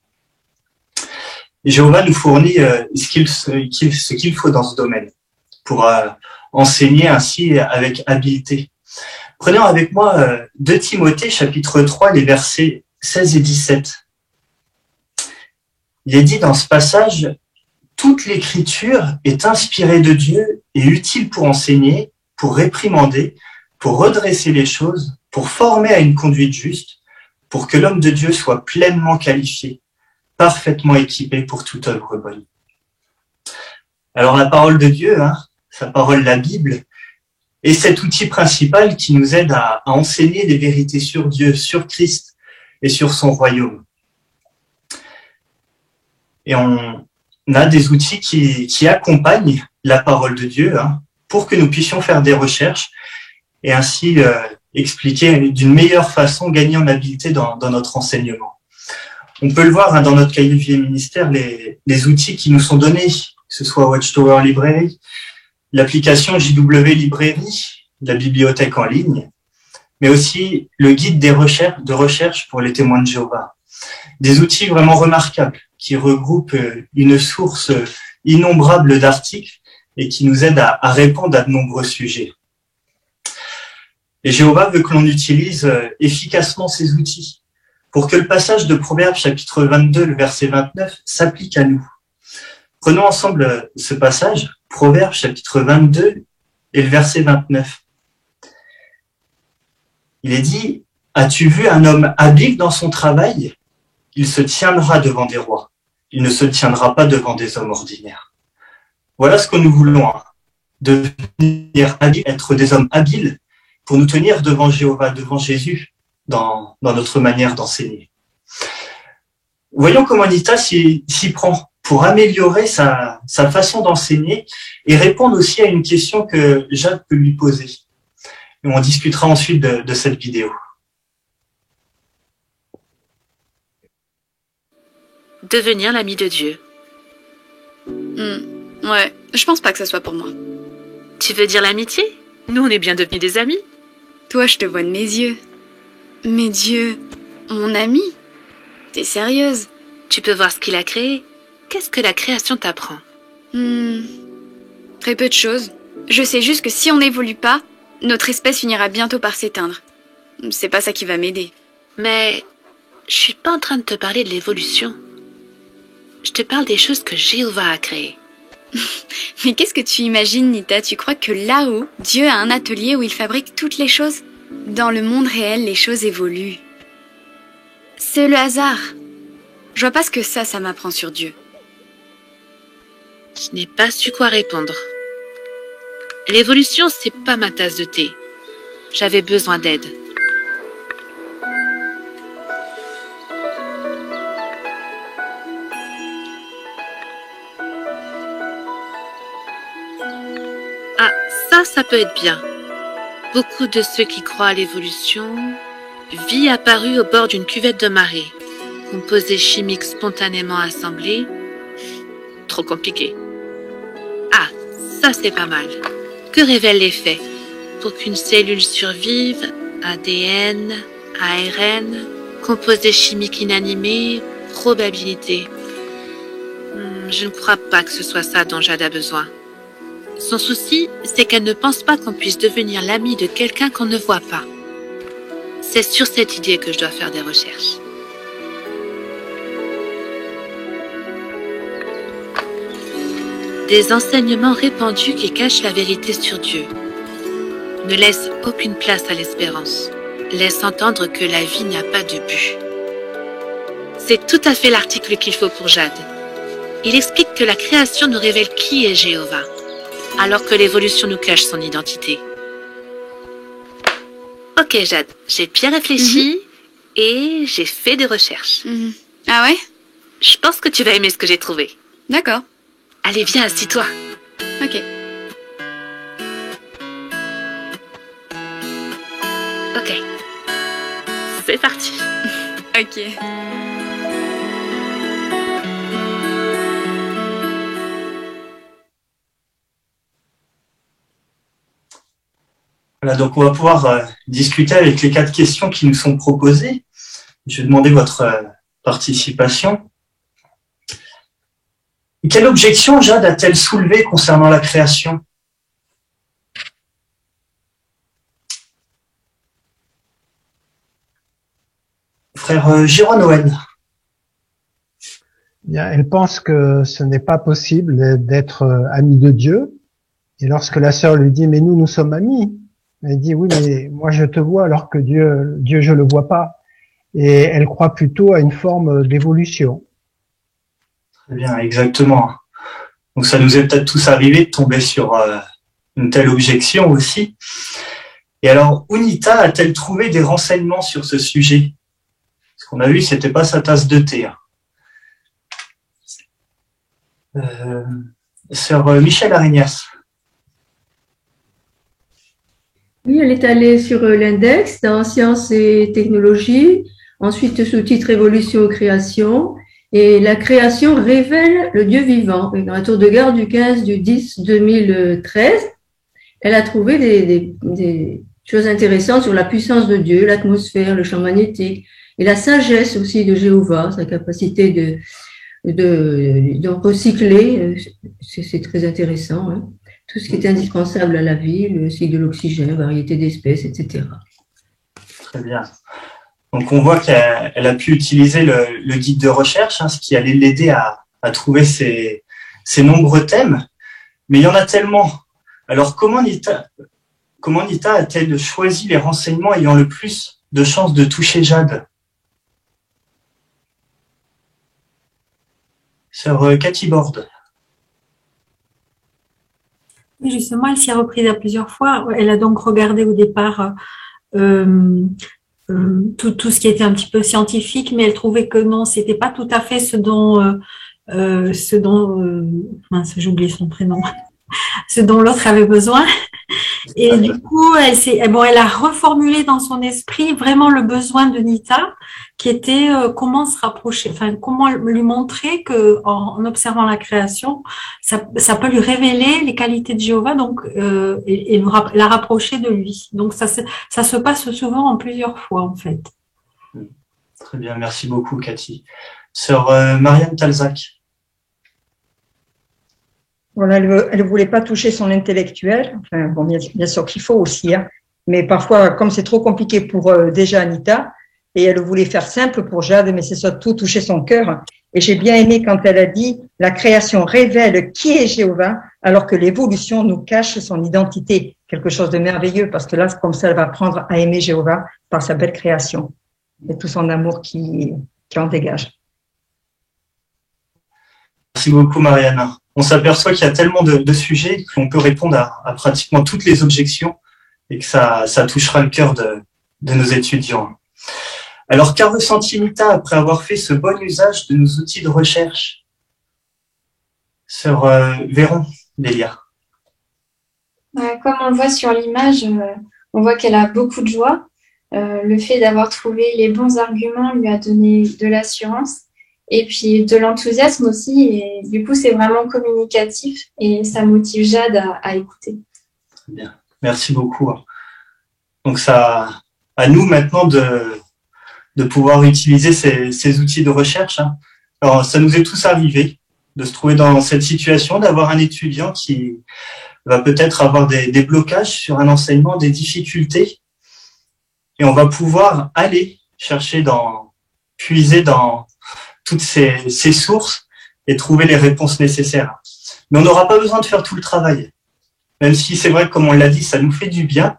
Et Jéhovah nous fournit ce qu'il faut dans ce domaine pour enseigner ainsi avec habileté. Prenons avec moi 2 Timothée, chapitre 3, les versets 16 et 17. Il est dit dans ce passage, « Toute l'écriture est inspirée de Dieu et utile pour enseigner, pour réprimander, pour redresser les choses, pour former à une conduite juste, pour que l'homme de Dieu soit pleinement qualifié, parfaitement équipé pour toute œuvre bonne. » Alors la parole de Dieu, sa parole, la Bible, est cet outil principal qui nous aide à enseigner les vérités sur Dieu, sur Christ et sur son royaume. Et on a des outils qui accompagnent la parole de Dieu pour que nous puissions faire des recherches et ainsi expliquer d'une meilleure façon, gagner en habileté dans notre enseignement. On peut le voir dans notre cahier de vie et ministère, les outils qui nous sont donnés, que ce soit Watchtower Library, l'application JW Library, la bibliothèque en ligne, mais aussi le guide de recherche pour les témoins de Jéhovah. Des outils vraiment remarquables qui regroupent une source innombrable d'articles et qui nous aident à répondre à de nombreux sujets. Et Jéhovah veut que l'on utilise efficacement ces outils pour que le passage de Proverbes chapitre 22, le verset 29, s'applique à nous. Prenons ensemble ce passage, Proverbes chapitre 22 et le verset 29. Il est dit, « As-tu vu un homme habile dans son travail? Il se tiendra devant des rois. Il ne se tiendra pas devant des hommes ordinaires. » Voilà ce que nous voulons, hein. Devenir habile, être des hommes habiles pour nous tenir devant Jéhovah, devant Jésus, dans notre manière d'enseigner. Voyons comment Nita s'y prend pour améliorer sa façon d'enseigner et répondre aussi à une question que Jade peut lui poser. Et on discutera ensuite de cette vidéo. Devenir l'ami de Dieu. Ouais, je pense pas que ce soit pour moi. Tu veux dire l'amitié? Nous, on est bien devenus des amis. Toi, je te vois de mes yeux. Mais Dieu, mon ami? T'es sérieuse? Tu peux voir ce qu'il a créé. Qu'est-ce que la création t'apprend? Très peu de choses. Je sais juste que si on n'évolue pas, notre espèce finira bientôt par s'éteindre. C'est pas ça qui va m'aider. Mais je suis pas en train de te parler de l'évolution. Je te parle des choses que Jéhovah a créées. Mais qu'est-ce que tu imagines, Nita? Tu crois que là-haut, Dieu a un atelier où il fabrique toutes les choses? Dans le monde réel, les choses évoluent. C'est le hasard. Je vois pas ce que ça m'apprend sur Dieu. Je n'ai pas su quoi répondre. L'évolution, c'est pas ma tasse de thé. J'avais besoin d'aide. Ah, ça peut être bien. Beaucoup de ceux qui croient à l'évolution, vie apparue au bord d'une cuvette de marée, composés chimiques spontanément assemblés. Trop compliqué. Ah, ça c'est pas mal. Que révèlent les faits? Pour qu'une cellule survive, ADN, ARN, composés chimiques inanimés, probabilité. Je ne crois pas que ce soit ça dont Jade a besoin. Son souci, c'est qu'elle ne pense pas qu'on puisse devenir l'ami de quelqu'un qu'on ne voit pas. C'est sur cette idée que je dois faire des recherches. Des enseignements répandus qui cachent la vérité sur Dieu. Ne laisse aucune place à l'espérance. Laisse entendre que la vie n'a pas de but. C'est tout à fait l'article qu'il faut pour Jade. Il explique que la création nous révèle qui est Jéhovah, alors que l'évolution nous cache son identité. Ok Jade, j'ai bien réfléchi et j'ai fait des recherches. Ah ouais? Je pense que tu vas aimer ce que j'ai trouvé. D'accord. Allez, viens, assis-toi. Ok. Ok. C'est parti. Ok. Voilà, donc on va pouvoir discuter avec les 4 questions qui nous sont proposées. Je vais demander votre participation. Quelle objection Jade a-t-elle soulevée concernant la création? Frère Jérôme Owen. Bien, elle pense que ce n'est pas possible d'être ami de Dieu. Et lorsque la sœur lui dit, mais nous sommes amis. Elle dit, oui, mais moi je te vois alors que Dieu je le vois pas. Et elle croit plutôt à une forme d'évolution. Très bien, exactement. Donc ça nous est peut-être tous arrivé de tomber sur une telle objection aussi. Et alors, Unita a-t-elle trouvé des renseignements sur ce sujet? Ce qu'on a vu, c'était pas sa tasse de thé. Sœur Michel Arignas. Oui, elle est allée sur l'index dans Sciences et Technologies, ensuite sous-titre Évolution et Création, et la création révèle le Dieu vivant. Et dans la tour de garde du 15/10/2013, elle a trouvé des choses intéressantes sur la puissance de Dieu, l'atmosphère, le champ magnétique, et la sagesse aussi de Jéhovah, sa capacité de recycler, c'est très intéressant, hein. Tout ce qui est indispensable à la vie, le cycle de l'oxygène, variété d'espèces, etc. Très bien. Donc on voit qu'elle a pu utiliser le guide de recherche, hein, ce qui allait l'aider à trouver ces nombreux thèmes. Mais il y en a tellement. Alors comment Nita a-t-elle choisi les renseignements ayant le plus de chances de toucher Jade? Sœur Cathy Borde. Oui, justement, elle s'y est reprise à plusieurs fois. Elle a donc regardé au départ tout ce qui était un petit peu scientifique, mais elle trouvait que non, c'était pas tout à fait ce dont mince, j'ai oublié son prénom, ce dont l'autre avait besoin. Et du coup, elle a reformulé dans son esprit vraiment le besoin de Nita, qui était comment se rapprocher, enfin comment lui montrer que en observant la création, ça peut lui révéler les qualités de Jéhovah, donc et la rapprocher de lui. Donc ça se passe souvent en plusieurs fois en fait. Très bien, merci beaucoup Cathy. Sœur Marianne Talzac. Voilà, elle ne voulait pas toucher son intellectuel. Enfin, bon, bien sûr qu'il faut aussi, hein. Mais parfois, comme c'est trop compliqué pour déjà Anita, et elle voulait faire simple pour Jade, mais c'est surtout toucher son cœur. Et j'ai bien aimé quand elle a dit « La création révèle qui est Jéhovah, alors que l'évolution nous cache son identité ». Quelque chose de merveilleux, parce que là, comme ça, elle va apprendre à aimer Jéhovah par sa belle création et tout son amour qui en dégage. Merci beaucoup, Marianne. On s'aperçoit qu'il y a tellement de sujets qu'on peut répondre à pratiquement toutes les objections et que ça touchera le cœur de nos étudiants. Alors, qu'a ressenti Nita après avoir fait ce bon usage de nos outils de recherche? Sœur Véron, Lélia. Comme on le voit sur l'image, on voit qu'elle a beaucoup de joie. Le fait d'avoir trouvé les bons arguments lui a donné de l'assurance. Et puis de l'enthousiasme aussi, et du coup c'est vraiment communicatif et ça motive Jade à écouter. Très bien, merci beaucoup. Donc ça, à nous maintenant de pouvoir utiliser ces outils de recherche. Alors ça nous est tous arrivé de se trouver dans cette situation, d'avoir un étudiant qui va peut-être avoir des blocages sur un enseignement, des difficultés, et on va pouvoir aller chercher puiser dans toutes ces sources et trouver les réponses nécessaires. Mais on n'aura pas besoin de faire tout le travail. Même si c'est vrai que, comme on l'a dit, ça nous fait du bien,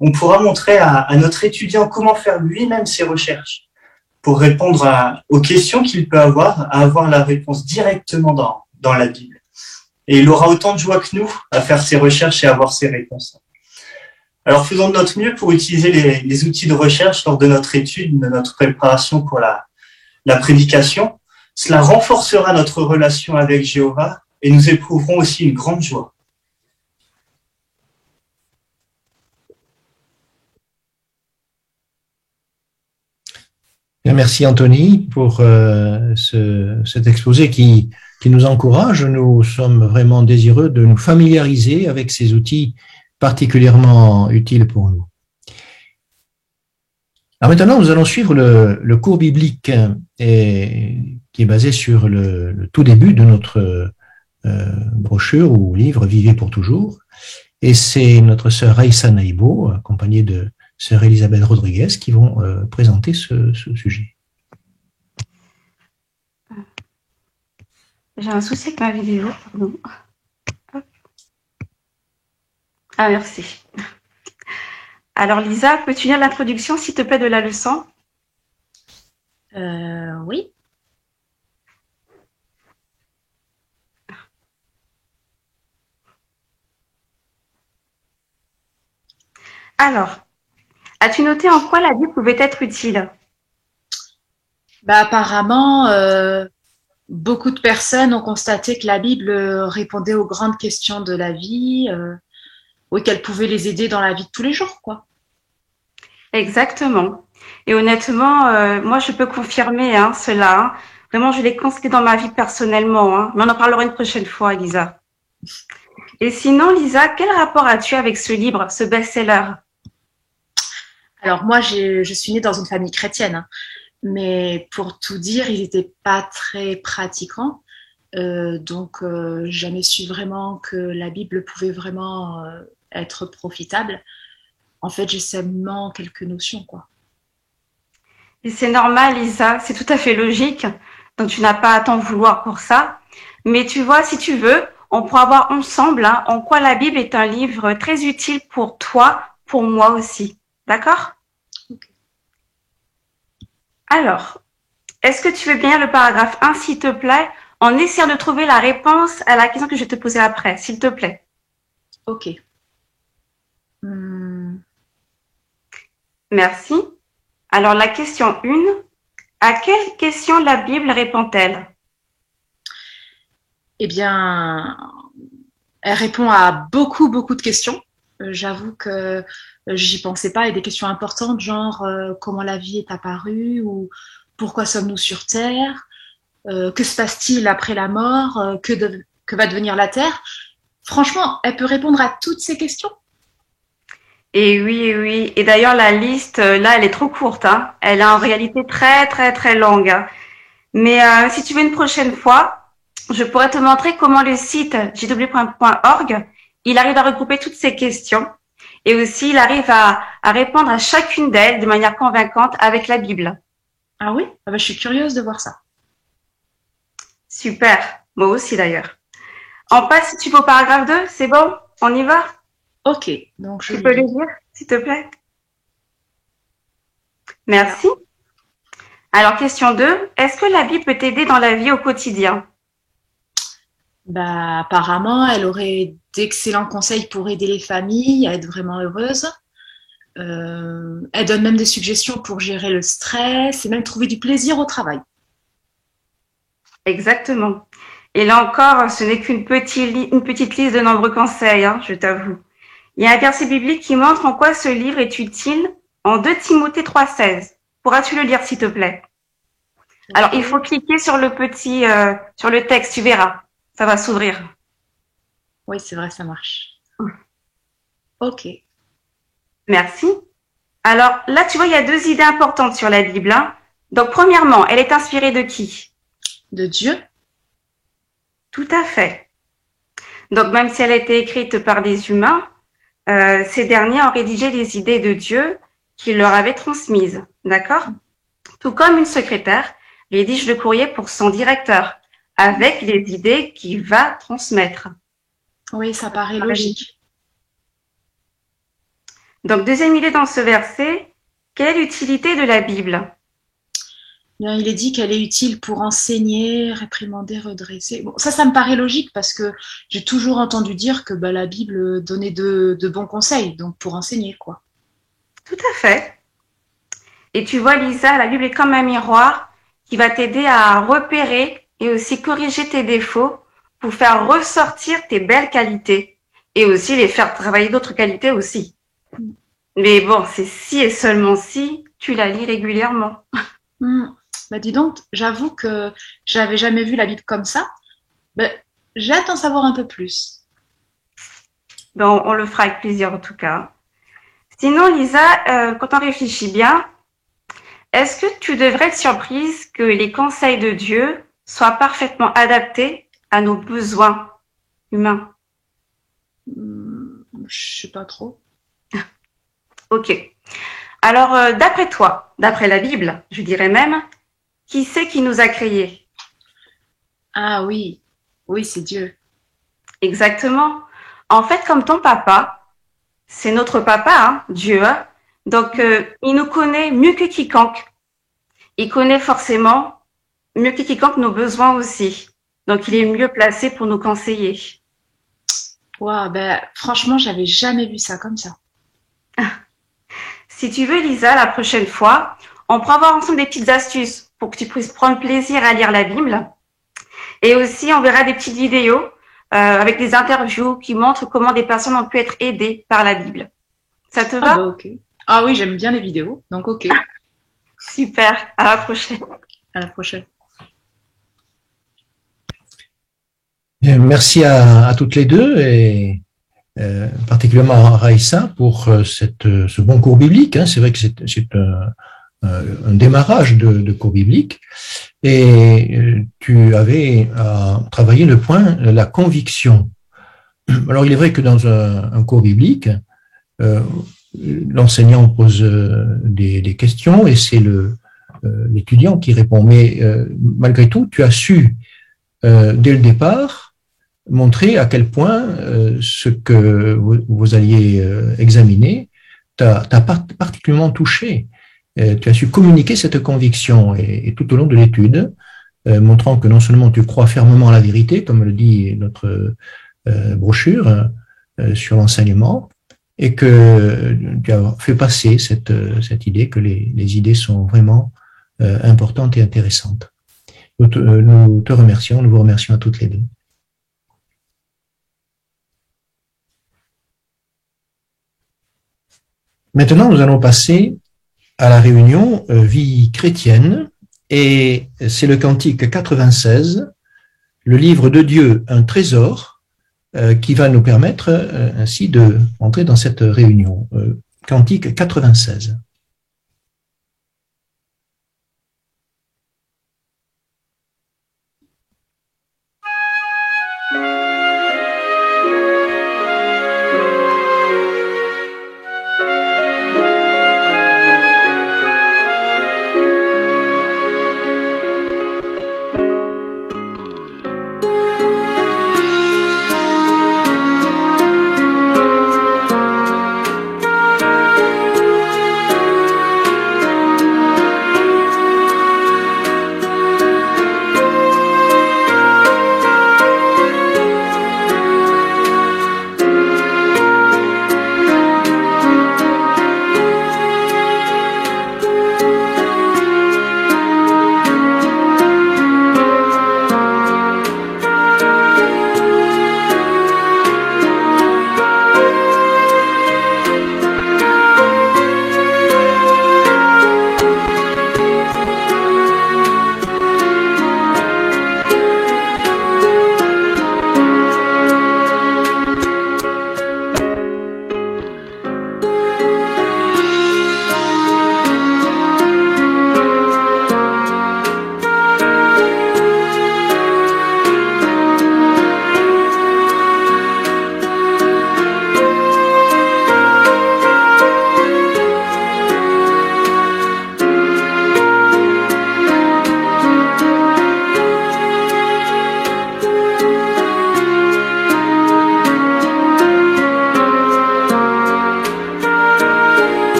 on pourra montrer à notre étudiant comment faire lui-même ses recherches pour répondre aux questions qu'il peut avoir, à avoir la réponse directement dans la Bible. Et il aura autant de joie que nous à faire ses recherches et à avoir ses réponses. Alors faisons de notre mieux pour utiliser les outils de recherche lors de notre étude, de notre préparation pour la prédication. Cela renforcera notre relation avec Jéhovah et nous éprouverons aussi une grande joie. Bien, merci Anthony pour cet exposé qui nous encourage. Nous sommes vraiment désireux de nous familiariser avec ces outils particulièrement utiles pour nous. Alors maintenant, nous allons suivre le cours biblique qui est basé sur le tout début de notre brochure ou livre Vivez pour toujours. Et c'est notre sœur Raïssa Naïbo, accompagnée de sœur Elisabeth Rodriguez, qui vont présenter ce sujet. J'ai un souci avec ma vidéo, pardon. Hop. Ah, merci. Alors Lisa, peux-tu lire l'introduction, s'il te plaît, de la leçon? Oui. Alors, as-tu noté en quoi la Bible pouvait être utile? Apparemment, beaucoup de personnes ont constaté que la Bible répondait aux grandes questions de la vie, oui, qu'elle pouvait les aider dans la vie de tous les jours, quoi. Exactement. Et honnêtement, moi, je peux confirmer cela. Vraiment, je l'ai constaté dans ma vie personnellement. Mais on en parlera une prochaine fois, Lisa. Et sinon, Lisa, quel rapport as-tu avec ce livre, ce best-seller? Alors moi, je suis née dans une famille chrétienne, mais pour tout dire, ils n'étaient pas très pratiquants. Donc, jamais su vraiment que la Bible pouvait vraiment être profitable. En fait, j'ai seulement quelques notions, quoi. Et c'est normal, Lisa, c'est tout à fait logique. Donc, tu n'as pas à t'en vouloir pour ça. Mais tu vois, si tu veux, on pourra voir ensemble en quoi la Bible est un livre très utile pour toi, pour moi aussi. D'accord? Ok. Alors, est-ce que tu veux bien le paragraphe 1, s'il te plaît, en essayant de trouver la réponse à la question que je vais te poser après, s'il te plaît? Ok. Merci. Alors, la question 1, à quelle question la Bible répond-elle? Eh bien, elle répond à beaucoup de questions. J'avoue que j'y pensais pas. Il y a des questions importantes, genre comment la vie est apparue ou pourquoi sommes-nous sur Terre, que se passe-t-il après la mort, que va devenir la Terre. Franchement, elle peut répondre à toutes ces questions. Et oui. Et d'ailleurs, la liste, là, elle est trop courte. Hein. Elle est en réalité très longue. Hein. Mais si tu veux une prochaine fois, je pourrais te montrer comment le site jw.org, il arrive à regrouper toutes ces questions. Et aussi, il arrive à répondre à chacune d'elles de manière convaincante avec la Bible. Ah oui? Ah bah, je suis curieuse de voir ça. Super. Moi aussi, d'ailleurs. On passe, si tu veux, au paragraphe 2. C'est bon? On y va? Ok. Donc, tu peux le lire, s'il te plaît? Merci. Alors, question 2. Est-ce que la Bible peut t'aider dans la vie au quotidien? Bah, apparemment, elle aurait d'excellents conseils pour aider les familles à être vraiment heureuses. Elle donne même des suggestions pour gérer le stress et même trouver du plaisir au travail. Exactement. Et là encore, ce n'est qu'une petite liste de nombreux conseils, hein, je t'avoue. Il y a un verset biblique qui montre en quoi ce livre est utile en 2 Timothée 3,16. Pourras-tu le lire, s'il te plaît? Alors, il faut cliquer sur le petit, sur le texte, tu verras. Ça va s'ouvrir. Oui, c'est vrai, ça marche. Ok. Merci. Alors, là, tu vois, il y a 2 idées importantes sur la Bible. Hein. Donc, premièrement, elle est inspirée de qui? De Dieu. Tout à fait. Donc, même si elle a été écrite par des humains, ces derniers ont rédigé les idées de Dieu qu'il leur avait transmises. D'accord? Tout comme une secrétaire rédige le courrier pour son directeur, avec les idées qu'il va transmettre. Oui, ça paraît logique. Donc, deuxième idée dans ce verset, quelle est l'utilité de la Bible? Bien, il est dit qu'elle est utile pour enseigner, réprimander, redresser. Bon, ça me paraît logique parce que j'ai toujours entendu dire que bah, la Bible donnait de bons conseils, donc pour enseigner, quoi. Tout à fait. Et tu vois, Lisa, la Bible est comme un miroir qui va t'aider à repérer et aussi corriger tes défauts pour faire ressortir tes belles qualités et aussi les faire travailler d'autres qualités aussi. Mais bon, c'est si et seulement si tu la lis régulièrement. Bah dis donc, j'avoue que j'avais jamais vu la Bible comme ça. Bah, j'ai hâte d'en savoir un peu plus. Bon, on le fera avec plaisir en tout cas. Sinon, Lisa, quand on réfléchit bien, est-ce que tu devrais être surprise que les conseils de Dieu soient parfaitement adaptés à nos besoins humains? Je sais pas trop. Ok. Alors, d'après toi, d'après la Bible, je dirais même, qui c'est qui nous a créés? Ah oui, oui, c'est Dieu. Exactement. En fait, comme ton papa, c'est notre papa, hein, Dieu. Hein. Donc, il nous connaît mieux que quiconque. Il connaît forcément mieux que quiconque nos besoins aussi. Donc, il est mieux placé pour nous conseiller. Wow, ben, franchement, j'avais jamais vu ça comme ça. Si tu veux, Lisa, la prochaine fois, on pourra voir ensemble des petites astuces pour que tu puisses prendre plaisir à lire la Bible. Et aussi, on verra des petites vidéos avec des interviews qui montrent comment des personnes ont pu être aidées par la Bible. Ça te va? Bah, ok. Ah oui, j'aime bien les vidéos, donc ok. Super, à la prochaine. À la prochaine. Merci à toutes les deux et particulièrement à Raïssa pour ce bon cours biblique. Hein. C'est vrai que c'est un démarrage de cours biblique. Et tu avais travaillé le point, la conviction. Alors, il est vrai que dans un cours biblique, l'enseignant pose des questions et c'est l'étudiant qui répond, mais malgré tout, tu as su, dès le départ, montrer à quel point ce que vous alliez examiner t'a particulièrement touché. Tu as su communiquer cette conviction et tout au long de l'étude, montrant que non seulement tu crois fermement à la vérité, comme le dit notre brochure sur l'enseignement, et que tu as fait passer cette idée que les idées sont vraiment importantes et intéressantes. Nous te remercions, nous vous remercions à toutes les deux. Maintenant, nous allons passer à la réunion vie chrétienne, et c'est le cantique 96, le livre de Dieu, un trésor, qui va nous permettre ainsi de entrer dans cette réunion. Cantique 96.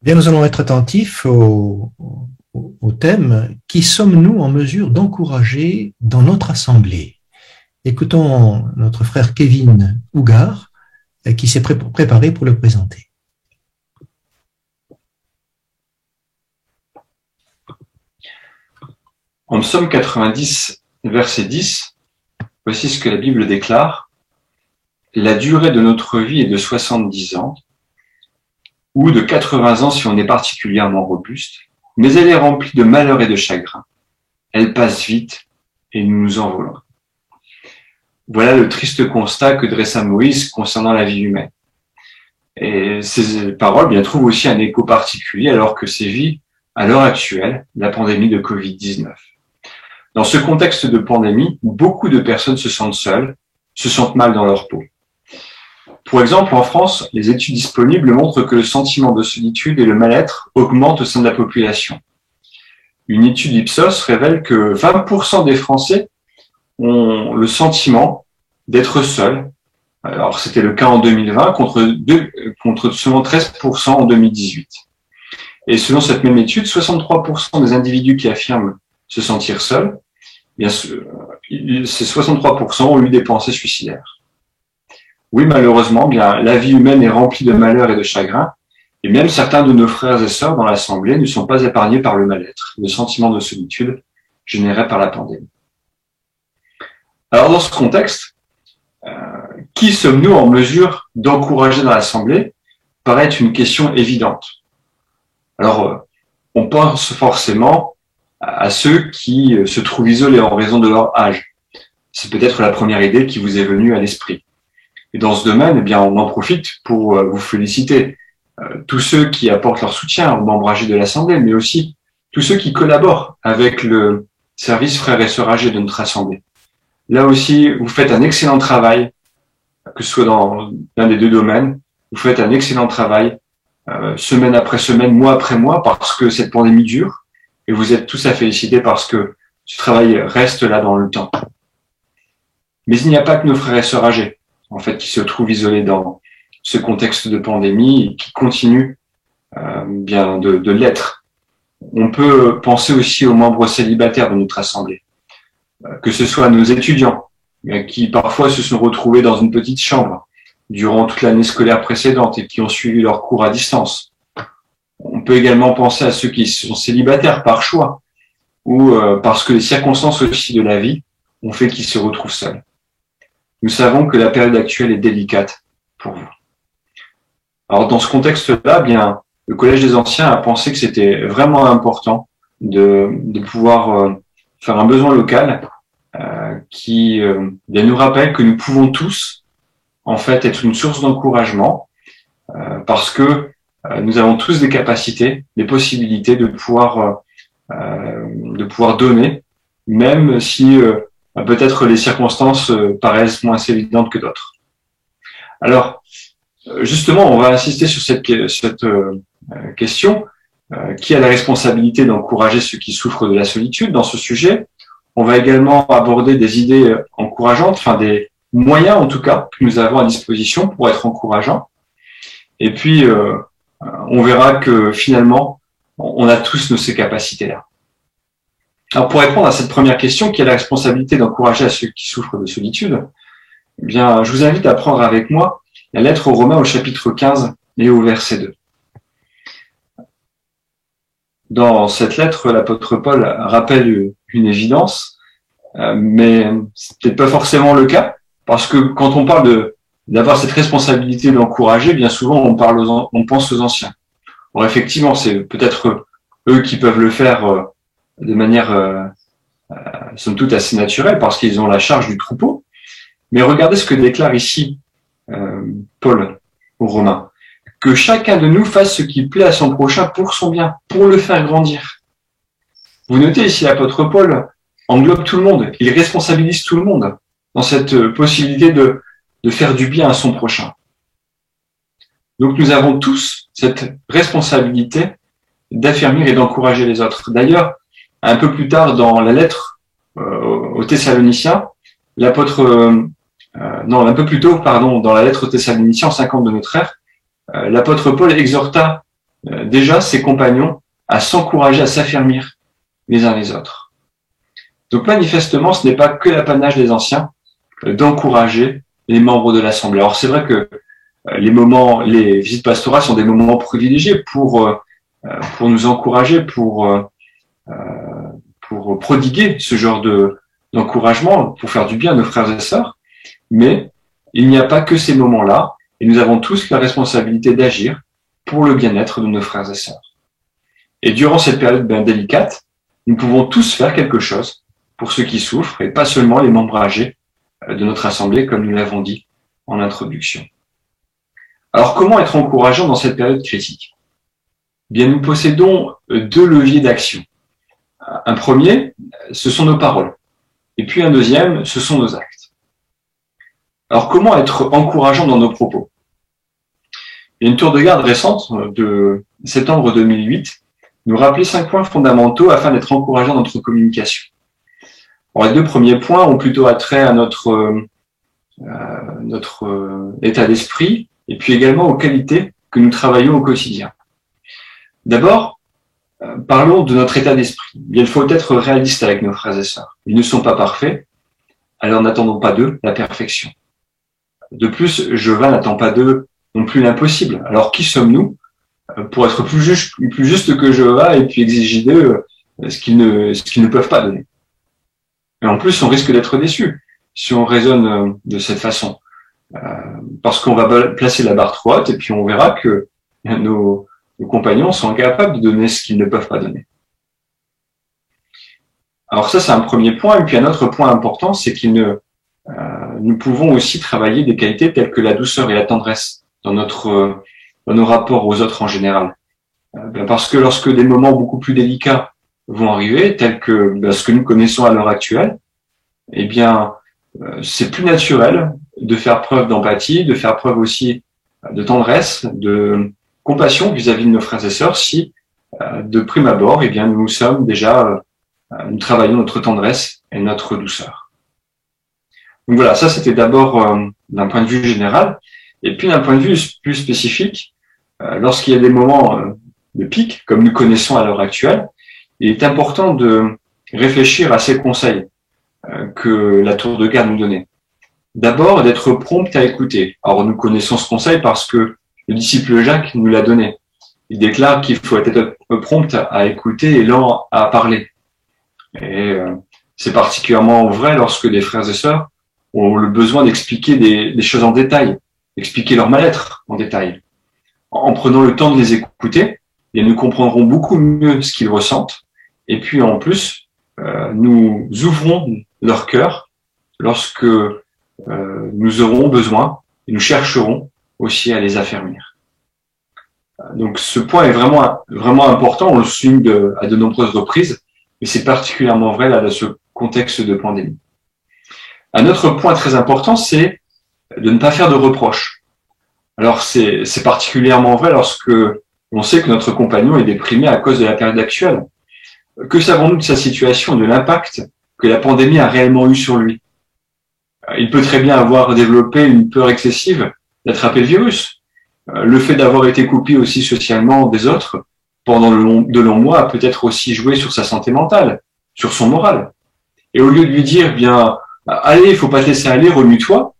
Bien, nous allons être attentifs au thème « Qui sommes-nous en mesure d'encourager dans notre assemblée ?» Écoutons notre frère Kevin Ougar qui s'est préparé pour le présenter. En Psaume 90, verset 10, voici ce que la Bible déclare. « La durée de notre vie est de 70 ans, ou de 80 ans si on est particulièrement robuste, mais elle est remplie de malheurs et de chagrins. Elle passe vite et nous nous envolons. » Voilà le triste constat que dressa Moïse concernant la vie humaine. Et ces paroles bien trouvent aussi un écho particulier alors que sévit à l'heure actuelle la pandémie de Covid-19. Dans ce contexte de pandémie, où beaucoup de personnes se sentent seules, se sentent mal dans leur peau. Pour exemple, en France, les études disponibles montrent que le sentiment de solitude et le mal-être augmentent au sein de la population. une étude Ipsos révèle que 20% des Français ont le sentiment d'être seuls. Alors, c'était le cas en 2020 contre seulement 13% en 2018. Et selon cette même étude, 63% des individus qui affirment se sentir seuls, bien sûr, ces 63% ont eu des pensées suicidaires. Oui, malheureusement, bien, la vie humaine est remplie de malheurs et de chagrins, et même certains de nos frères et sœurs dans l'Assemblée ne sont pas épargnés par le mal-être, le sentiment de solitude généré par la pandémie. Alors, dans ce contexte, qui sommes-nous en mesure d'encourager dans l'Assemblée paraît une question évidente. Alors, on pense forcément à ceux qui se trouvent isolés en raison de leur âge. C'est peut-être la première idée qui vous est venue à l'esprit. Et dans ce domaine, eh bien, on en profite pour vous féliciter. Tous ceux qui apportent leur soutien aux membres âgés de l'Assemblée, mais aussi tous ceux qui collaborent avec le service frères et sœurs âgés de notre Assemblée. Là aussi, vous faites un excellent travail, que ce soit dans l'un des deux domaines. Vous faites un excellent travail, semaine après semaine, mois après mois, parce que cette pandémie dure, et vous êtes tous à féliciter parce que ce travail reste là dans le temps. Mais il n'y a pas que nos frères et sœurs âgés, en fait, qui se trouvent isolés dans ce contexte de pandémie et qui continuent bien de l'être. On peut penser aussi aux membres célibataires de notre Assemblée, que ce soit nos étudiants, qui parfois se sont retrouvés dans une petite chambre durant toute l'année scolaire précédente et qui ont suivi leurs cours à distance. On peut également penser à ceux qui sont célibataires par choix ou parce que les circonstances aussi de la vie ont fait qu'ils se retrouvent seuls. Nous savons que la période actuelle est délicate pour vous. Alors dans ce contexte-là, bien, le Collège des Anciens a pensé que c'était vraiment important de pouvoir faire un besoin local qui bien, nous rappelle que nous pouvons tous en fait être une source d'encouragement parce que nous avons tous des capacités, des possibilités de pouvoir donner, même si peut-être les circonstances paraissent moins évidentes que d'autres. Alors, justement, on va insister sur cette question. Qui a la responsabilité d'encourager ceux qui souffrent de la solitude dans ce sujet? On va également aborder des idées encourageantes, enfin des moyens en tout cas que nous avons à disposition pour être encourageants. Et puis, on verra que finalement, on a tous ces capacités-là. Alors, pour répondre à cette première question, qui a la responsabilité d'encourager à ceux qui souffrent de solitude, eh bien, je vous invite à prendre avec moi la lettre aux Romains au chapitre 15 et au verset 2. Dans cette lettre, l'apôtre Paul rappelle une évidence, mais c'est peut-être pas forcément le cas, parce que quand on parle d'avoir cette responsabilité d'encourager, bien souvent on pense aux anciens. Alors effectivement, c'est peut-être eux qui peuvent le faire de manière somme toute assez naturelle, parce qu'ils ont la charge du troupeau. Mais regardez ce que déclare ici Paul aux Romains. Que chacun de nous fasse ce qui plaît à son prochain pour son bien, pour le faire grandir. Vous notez ici, l'apôtre Paul englobe tout le monde, il responsabilise tout le monde dans cette possibilité de faire du bien à son prochain. Donc nous avons tous cette responsabilité d'affermir et d'encourager les autres. D'ailleurs, un peu plus tard dans la lettre aux Thessaloniciens, un peu plus tôt, dans la lettre aux Thessaloniciens en 50 de notre ère, l'apôtre Paul exhorta déjà ses compagnons à s'encourager, à s'affermir les uns les autres. Donc manifestement, ce n'est pas que l'apanage des anciens d'encourager les membres de l'Assemblée. Alors c'est vrai que les visites pastorales sont des moments privilégiés pour nous encourager, pour prodiguer ce genre d'encouragement, pour faire du bien à nos frères et sœurs. Mais il n'y a pas que ces moments-là. Et nous avons tous la responsabilité d'agir pour le bien-être de nos frères et sœurs. Et durant cette période bien délicate, nous pouvons tous faire quelque chose pour ceux qui souffrent, et pas seulement les membres âgés de notre Assemblée, comme nous l'avons dit en introduction. Alors, comment être encourageant dans cette période critique? Bien, nous possédons deux leviers d'action. Un premier, ce sont nos paroles. Et puis un deuxième, ce sont nos actes. Alors, comment être encourageant dans nos propos? Il y a une tour de garde récente de septembre 2008 nous rappeler 5 points fondamentaux afin d'être encourageants dans notre communication. Alors, les 2 premiers points ont plutôt attrait à notre état d'esprit et puis également aux qualités que nous travaillons au quotidien. D'abord, parlons de notre état d'esprit. Il faut être réaliste avec nos frères et sœurs. Ils ne sont pas parfaits, alors n'attendons pas d'eux la perfection. De plus, Jéhovah n'attend pas d'eux non plus l'impossible. Alors qui sommes-nous pour être plus juste que Jéhovah et puis exiger d'eux ce qu'ils ne peuvent pas donner? Et en plus, on risque d'être déçus si on raisonne de cette façon. Parce qu'on va placer la barre trop haute et puis on verra que nos compagnons sont incapables de donner ce qu'ils ne peuvent pas donner. Alors ça, c'est un premier point. Et puis un autre point important, c'est nous pouvons aussi travailler des qualités telles que la douceur et la tendresse dans nos rapports aux autres en général. Parce que lorsque des moments beaucoup plus délicats vont arriver, tels que ce que nous connaissons à l'heure actuelle, eh bien, c'est plus naturel de faire preuve d'empathie, de faire preuve aussi de tendresse, de compassion vis-à-vis de nos frères et sœurs si, de prime abord, eh bien, nous travaillons notre tendresse et notre douceur. Donc voilà, ça c'était d'abord d'un point de vue général. Et puis d'un point de vue plus spécifique, lorsqu'il y a des moments de pic, comme nous connaissons à l'heure actuelle, il est important de réfléchir à ces conseils que la tour de garde nous donnait. D'abord, d'être prompt à écouter. Alors nous connaissons ce conseil parce que le disciple Jacques nous l'a donné. Il déclare qu'il faut être prompt à écouter et lent à parler. Et c'est particulièrement vrai lorsque des frères et sœurs ont le besoin d'expliquer des choses en détail, expliquer leur mal-être en détail. En prenant le temps de les écouter, et nous comprendrons beaucoup mieux ce qu'ils ressentent. Et puis en plus, nous ouvrons leur cœur lorsque nous aurons besoin et nous chercherons aussi à les affermir. Donc ce point est vraiment important, on le souligne à de nombreuses reprises, mais c'est particulièrement vrai là dans ce contexte de pandémie. Un autre point très important, c'est de ne pas faire de reproches. Alors c'est particulièrement vrai lorsque on sait que notre compagnon est déprimé à cause de la période actuelle. Que savons-nous de sa situation, de l'impact que la pandémie a réellement eu sur lui? Il peut très bien avoir développé une peur excessive d'attraper le virus. Le fait d'avoir été coupé aussi socialement des autres pendant de longs mois a peut-être aussi joué sur sa santé mentale, sur son moral. Et au lieu de lui dire, bien, allez, il faut pas te laisser aller, remue-toi,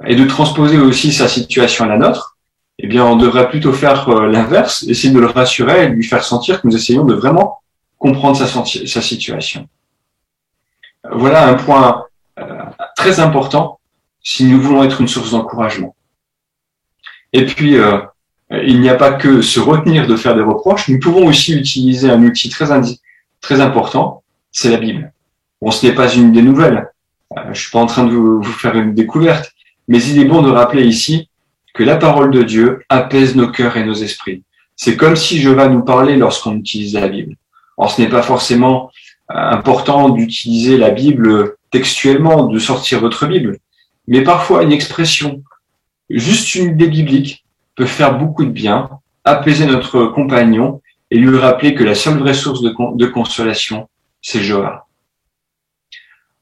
et de transposer aussi sa situation à la nôtre, eh bien, on devrait plutôt faire l'inverse, essayer de le rassurer et de lui faire sentir que nous essayons de vraiment comprendre sa situation. Voilà un point très important si nous voulons être une source d'encouragement. Et puis, il n'y a pas que se retenir de faire des reproches, nous pouvons aussi utiliser un outil très important, c'est la Bible. Bon, ce n'est pas une des nouvelles, je suis pas en train de vous faire une découverte, mais il est bon de rappeler ici que la parole de Dieu apaise nos cœurs et nos esprits. C'est comme si Jéhovah nous parlait lorsqu'on utilise la Bible. Alors, ce n'est pas forcément important d'utiliser la Bible textuellement, de sortir votre Bible, mais parfois une expression, juste une idée biblique, peut faire beaucoup de bien, apaiser notre compagnon et lui rappeler que la seule vraie source de consolation, c'est Jéhovah.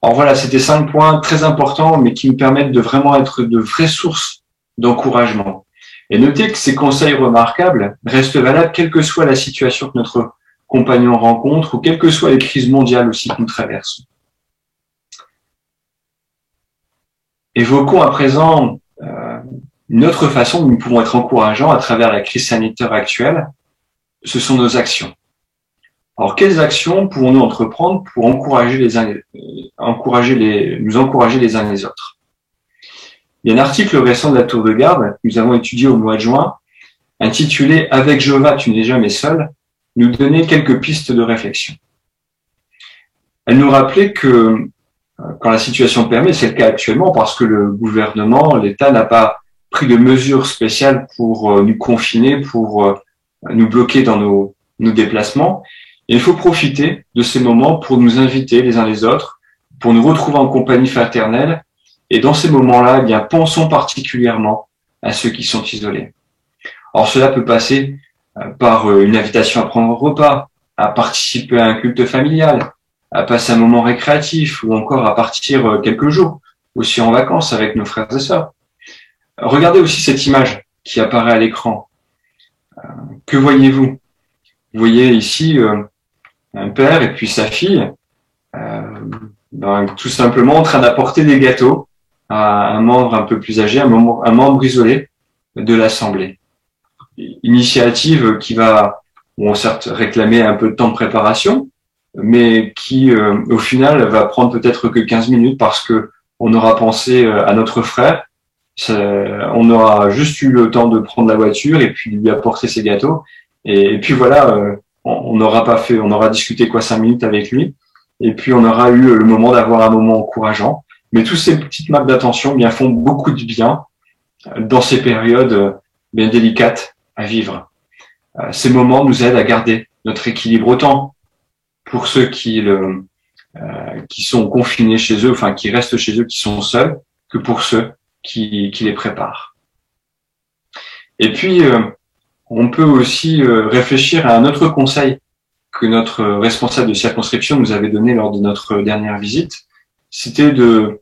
Alors voilà, c'était 5 points très importants, mais qui nous permettent de vraiment être de vraies sources d'encouragement. Et notez que ces conseils remarquables restent valables quelle que soit la situation que notre compagnon rencontre ou quelles que soient les crises mondiales aussi que nous traversons. Évoquons à présent une autre façon où nous pouvons être encourageants à travers la crise sanitaire actuelle, ce sont nos actions. Alors, quelles actions pouvons-nous entreprendre pour nous encourager les uns les autres? Il y a un article récent de la Tour de Garde que nous avons étudié au mois de juin, intitulé « Avec Jéhovah, tu n'es jamais seul », nous donnait quelques pistes de réflexion. Elle nous rappelait que, quand la situation le permet, c'est le cas actuellement parce que le gouvernement, l'État n'a pas pris de mesures spéciales pour nous confiner, pour nous bloquer dans nos déplacements. Et il faut profiter de ces moments pour nous inviter les uns les autres, pour nous retrouver en compagnie fraternelle. Et dans ces moments-là, eh bien, pensons particulièrement à ceux qui sont isolés. Alors cela peut passer par une invitation à prendre un repas, à participer à un culte familial, à passer un moment récréatif ou encore à partir quelques jours, aussi en vacances avec nos frères et sœurs. Regardez aussi cette image qui apparaît à l'écran. Que voyez-vous? Vous voyez ici un père et puis sa fille tout simplement en train d'apporter des gâteaux à un membre un peu plus âgé, un membre isolé de l'Assemblée. Initiative qui va, certes, réclamer un peu de temps de préparation, mais qui, au final, va prendre peut-être que 15 minutes parce que on aura pensé à notre frère, on aura juste eu le temps de prendre la voiture et puis lui apporter ses gâteaux, et puis voilà, on aura discuté 5 minutes avec lui, et puis on aura eu le moment d'avoir un moment encourageant. Mais toutes ces petites marques d'attention bien font beaucoup de bien dans ces périodes bien délicates à vivre. Ces moments nous aident à garder notre équilibre autant pour ceux qui sont confinés chez eux, enfin qui restent chez eux, qui sont seuls, que pour ceux qui les préparent. Et puis, on peut aussi réfléchir à un autre conseil que notre responsable de circonscription nous avait donné lors de notre dernière visite. C'était de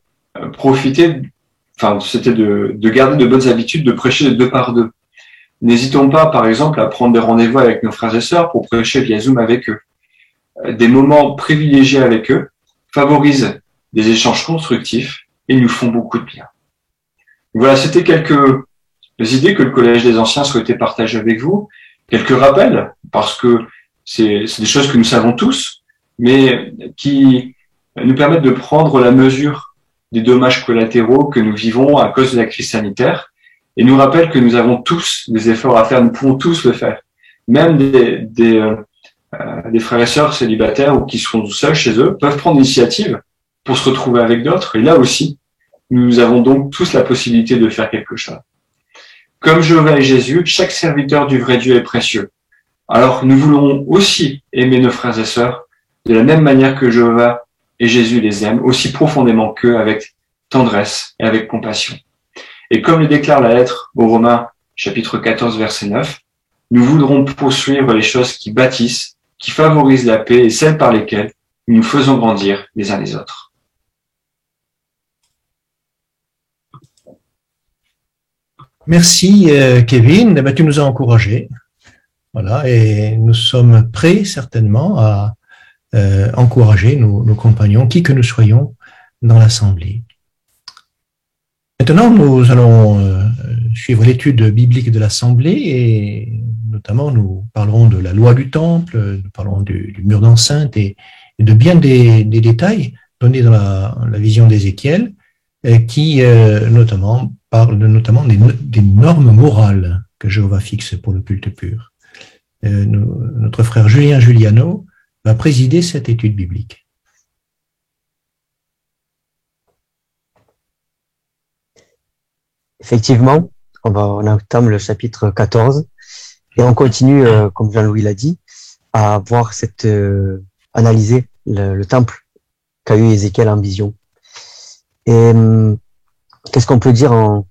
garder de bonnes habitudes de prêcher de 2 par 2. N'hésitons pas, par exemple, à prendre des rendez-vous avec nos frères et sœurs pour prêcher via Zoom avec eux. Des moments privilégiés avec eux favorisent des échanges constructifs et nous font beaucoup de bien. Voilà, c'était quelques idées que le Collège des Anciens souhaitait partager avec vous. Quelques rappels, parce que c'est des choses que nous savons tous, mais qui nous permettent de prendre la mesure des dommages collatéraux que nous vivons à cause de la crise sanitaire, et nous rappellent que nous avons tous des efforts à faire, nous pouvons tous le faire. Même des frères et sœurs célibataires ou qui sont seuls chez eux peuvent prendre l'initiative pour se retrouver avec d'autres, et là aussi, nous avons donc tous la possibilité de faire quelque chose. Comme Jéhovah et Jésus, chaque serviteur du vrai Dieu est précieux. Alors nous voulons aussi aimer nos frères et sœurs de la même manière que Jéhovah et Jésus les aiment, aussi profondément qu'eux, avec tendresse et avec compassion. Et comme le déclare la lettre aux Romains, chapitre 14, verset 9, nous voudrons poursuivre les choses qui bâtissent, qui favorisent la paix et celles par lesquelles nous nous faisons grandir les uns les autres. Merci Kevin, tu nous as encouragés. Voilà, et nous sommes prêts certainement à encourager nos compagnons, qui que nous soyons, dans l'Assemblée. Maintenant, nous allons suivre l'étude biblique de l'Assemblée et notamment nous parlerons de la loi du Temple, nous parlerons du mur d'enceinte et de bien des détails donnés dans la vision d'Ézéchiel qui notamment parle des normes morales que Jéhovah fixe pour le culte pur. Notre frère Julien Giuliano va présider cette étude biblique. Effectivement, on entame le chapitre 14 et on continue, comme Jean-Louis l'a dit, à voir analyser le temple qu'a eu Ézéchiel en vision. Et qu'est-ce qu'on peut dire en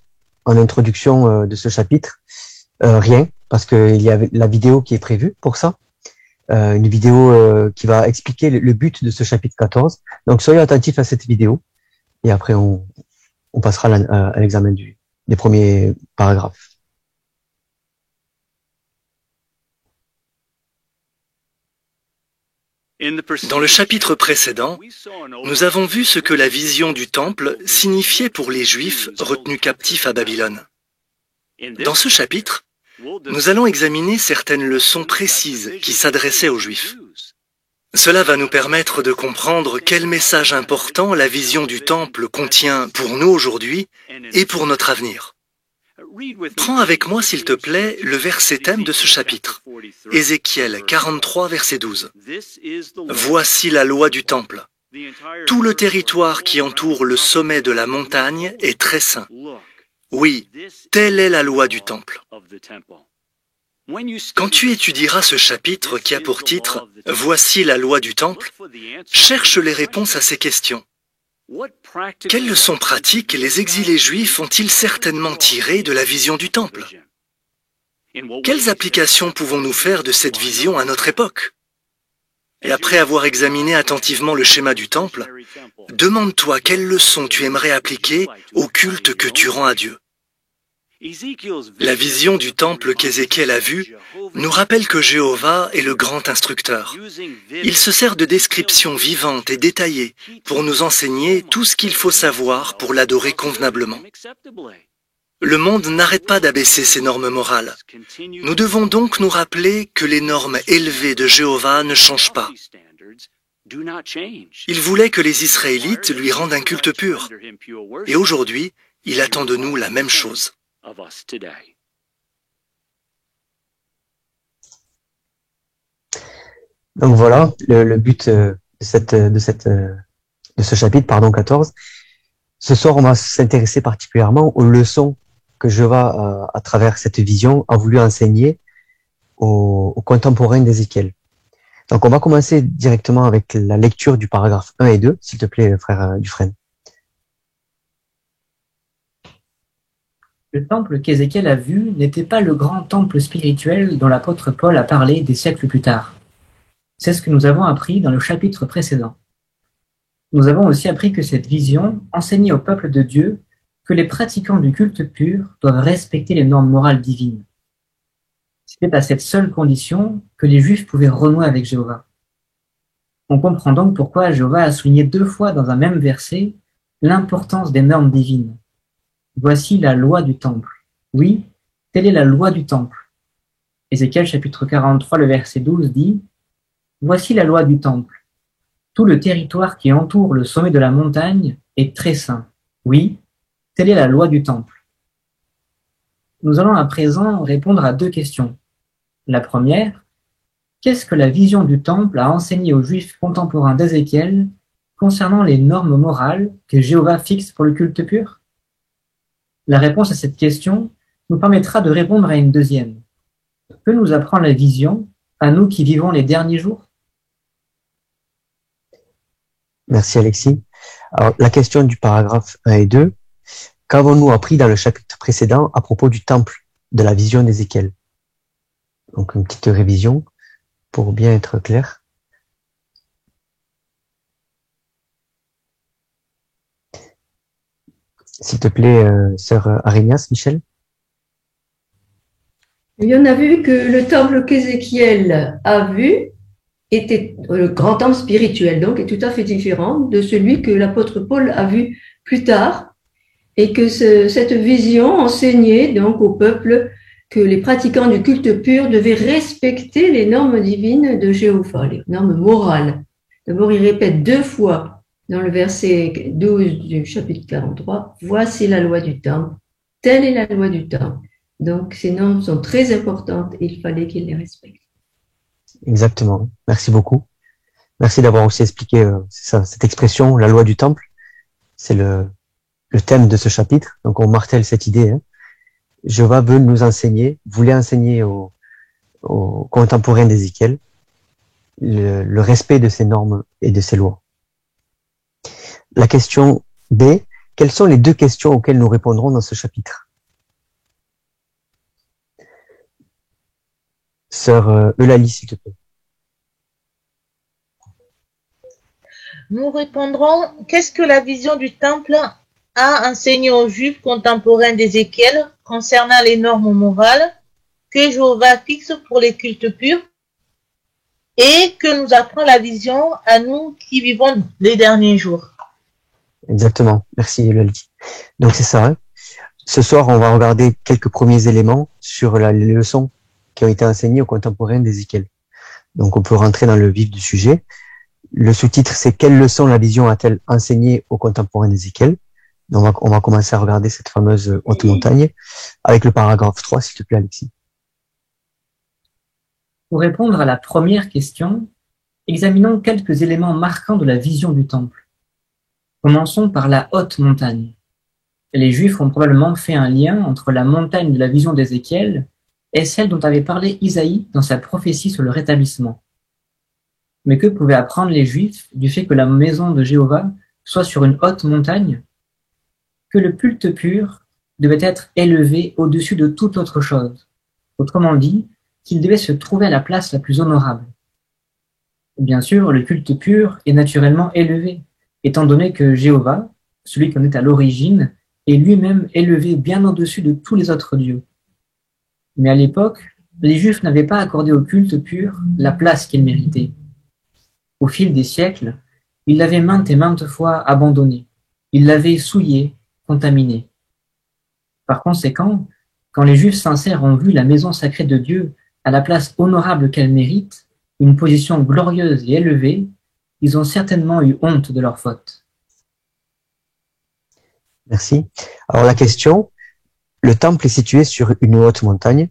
introduction de ce chapitre? Rien, parce qu'il y a la vidéo qui est prévue pour ça, une vidéo qui va expliquer le but de ce chapitre 14. Donc soyez attentifs à cette vidéo et après on passera à l'examen des premiers paragraphes. Dans le chapitre précédent, nous avons vu ce que la vision du temple signifiait pour les Juifs retenus captifs à Babylone. Dans ce chapitre, nous allons examiner certaines leçons précises qui s'adressaient aux Juifs. Cela va nous permettre de comprendre quel message important la vision du temple contient pour nous aujourd'hui et pour notre avenir. Prends avec moi, s'il te plaît, le verset thème de ce chapitre, Ézéchiel 43, verset 12. Voici la loi du temple. Tout le territoire qui entoure le sommet de la montagne est très saint. Oui, telle est la loi du temple. Quand tu étudieras ce chapitre qui a pour titre « Voici la loi du temple », cherche les réponses à ces questions. Quelles leçons pratiques les exilés juifs ont-ils certainement tirées de la vision du temple? Quelles applications pouvons-nous faire de cette vision à notre époque? Et après avoir examiné attentivement le schéma du temple, demande-toi quelle leçon tu aimerais appliquer au culte que tu rends à Dieu. La vision du temple qu'Ézéchiel a vue nous rappelle que Jéhovah est le grand instructeur. Il se sert de descriptions vivantes et détaillées pour nous enseigner tout ce qu'il faut savoir pour l'adorer convenablement. Le monde n'arrête pas d'abaisser ses normes morales. Nous devons donc nous rappeler que les normes élevées de Jéhovah ne changent pas. Il voulait que les Israélites lui rendent un culte pur. Et aujourd'hui, il attend de nous la même chose. Donc voilà le but de ce chapitre 14. Ce soir, on va s'intéresser particulièrement aux leçons que Jéhovah, à travers cette vision, a voulu enseigner aux contemporains d'Ézéchiel. Donc on va commencer directement avec la lecture du paragraphe 1 et 2, s'il te plaît, frère Dufresne. Le temple qu'Ézéchiel a vu n'était pas le grand temple spirituel dont l'apôtre Paul a parlé des siècles plus tard. C'est ce que nous avons appris dans le chapitre précédent. Nous avons aussi appris que cette vision enseignait au peuple de Dieu que les pratiquants du culte pur doivent respecter les normes morales divines. C'était à cette seule condition que les Juifs pouvaient renouer avec Jéhovah. On comprend donc pourquoi Jéhovah a souligné 2 fois dans un même verset l'importance des normes divines. Voici la loi du temple. Oui, telle est la loi du temple. Ézéchiel chapitre 43, le verset 12 dit « Voici la loi du temple. Tout le territoire qui entoure le sommet de la montagne est très saint. Oui, telle est la loi du temple. » Nous allons à présent répondre à 2 questions. La première, qu'est-ce que la vision du temple a enseigné aux Juifs contemporains d'Ézéchiel concernant les normes morales que Jéhovah fixe pour le culte pur? La réponse à cette question nous permettra de répondre à une deuxième. Que nous apprend la vision à nous qui vivons les derniers jours? Merci Alexis. Alors, la question du paragraphe 1 et 2, qu'avons-nous appris dans le chapitre précédent à propos du temple, de la vision d'Ézéchiel? Donc une petite révision pour bien être clair. S'il te plaît, sœur Arénias, Michel. Il y en a vu que le temple qu'Ézéchiel a vu était le grand temple spirituel, donc est tout à fait différent de celui que l'apôtre Paul a vu plus tard, et que cette vision enseignait donc au peuple que les pratiquants du culte pur devaient respecter les normes divines de Jéhovah, les normes morales. D'abord, il répète 2 fois dans le verset 12 du chapitre 43, « Voici la loi du temple, telle est la loi du temple. » Donc, ces normes sont très importantes et il fallait qu'ils les respectent. Exactement. Merci beaucoup. Merci d'avoir aussi expliqué cette expression, la loi du temple. C'est le thème de ce chapitre. Donc, on martèle cette idée. Jéhovah veut nous enseigner, voulait enseigner aux contemporains d'Ézéchiel le respect de ces normes et de ces lois. La question B, quelles sont les 2 questions auxquelles nous répondrons dans ce chapitre? Sœur Eulalie, s'il te plaît. Nous répondrons, qu'est-ce que la vision du temple a enseigné aux Juifs contemporains d'Ézéchiel concernant les normes morales que Jéhovah fixe pour les cultes purs et que nous apprend la vision à nous qui vivons les derniers jours? Exactement. Merci Eulalie. Donc c'est ça. Ce soir, on va regarder quelques premiers éléments sur les leçons qui ont été enseignées aux contemporains d'Ézéchiel. Donc on peut rentrer dans le vif du sujet. Le sous-titre, c'est « Quelles leçons la vision a-t-elle enseigné aux contemporains d'Ézéchiel ?» On va commencer à regarder cette fameuse haute montagne avec le paragraphe 3, s'il te plaît, Alexis. Pour répondre à la première question, examinons quelques éléments marquants de la vision du temple. Commençons par la haute montagne. Les Juifs ont probablement fait un lien entre la montagne de la vision d'Ézéchiel et celle dont avait parlé Isaïe dans sa prophétie sur le rétablissement. Mais que pouvaient apprendre les Juifs du fait que la maison de Jéhovah soit sur une haute montagne? Que le culte pur devait être élevé au-dessus de toute autre chose. Autrement dit, qu'il devait se trouver à la place la plus honorable. Bien sûr, le culte pur est naturellement élevé, étant donné que Jéhovah, celui qui en est à l'origine, est lui-même élevé bien au-dessus de tous les autres dieux. Mais à l'époque, les Juifs n'avaient pas accordé au culte pur la place qu'il méritait. Au fil des siècles, ils l'avaient maintes et maintes fois abandonné. Ils l'avaient souillé, contaminé. Par conséquent, quand les Juifs sincères ont vu la maison sacrée de Dieu à la place honorable qu'elle mérite, une position glorieuse et élevée, ils ont certainement eu honte de leur faute. Merci. Alors la question, le temple est situé sur une haute montagne.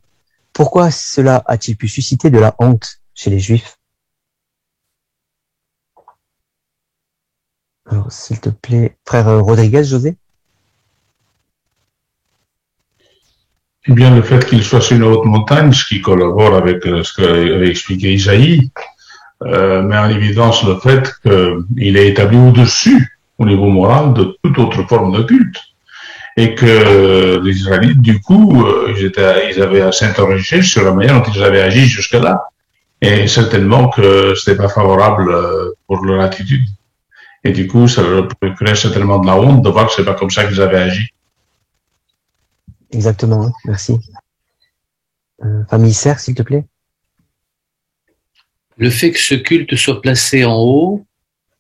Pourquoi cela a-t-il pu susciter de la honte chez les Juifs? Alors, s'il te plaît, frère Rodriguez, José? Eh bien, le fait qu'il soit sur une haute montagne, ce qui collabore avec ce qu'avait expliqué Isaïe, met en évidence le fait qu'il est établi au-dessus, au niveau moral, de toute autre forme de culte. Et que les Israélites, du coup, ils avaient à s'interroger sur la manière dont ils avaient agi jusque-là. Et certainement que c'était pas favorable pour leur attitude. Et du coup, ça leur procurait certainement de la honte de voir que c'est pas comme ça qu'ils avaient agi. Exactement, merci. Famille Serre, s'il te plaît. Le fait que ce culte soit placé en haut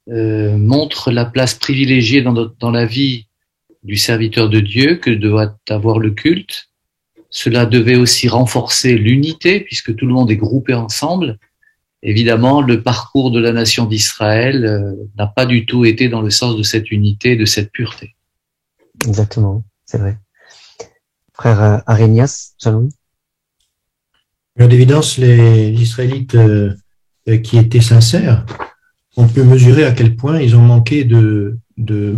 montre la place privilégiée dans la vie du serviteur de Dieu que doit avoir le culte. Cela devait aussi renforcer l'unité puisque tout le monde est groupé ensemble. Évidemment, le parcours de la nation d'Israël n'a pas du tout été dans le sens de cette unité, de cette pureté. Exactement, c'est vrai. Frère Arénias, Jean-Louis. Bien d'évidence, les Israélites qui étaient sincères, on peut mesurer à quel point ils ont manqué de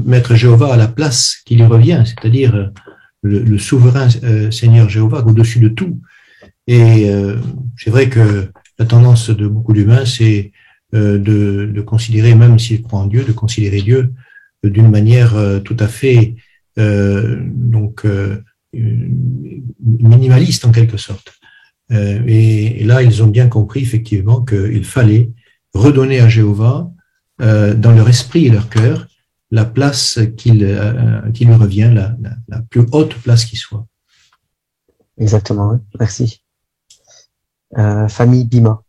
mettre Jéhovah à la place qui lui revient, c'est-à-dire le souverain Seigneur Jéhovah au-dessus de tout. Et c'est vrai que la tendance de beaucoup d'humains, c'est de considérer, même s'ils croient en Dieu, de considérer Dieu d'une manière tout à fait minimaliste en quelque sorte. Et là, ils ont bien compris effectivement qu'il fallait redonner à Jéhovah, dans leur esprit et leur cœur, la place qui lui revient, la plus haute place qui soit. Exactement, oui. Merci. Famille Bima.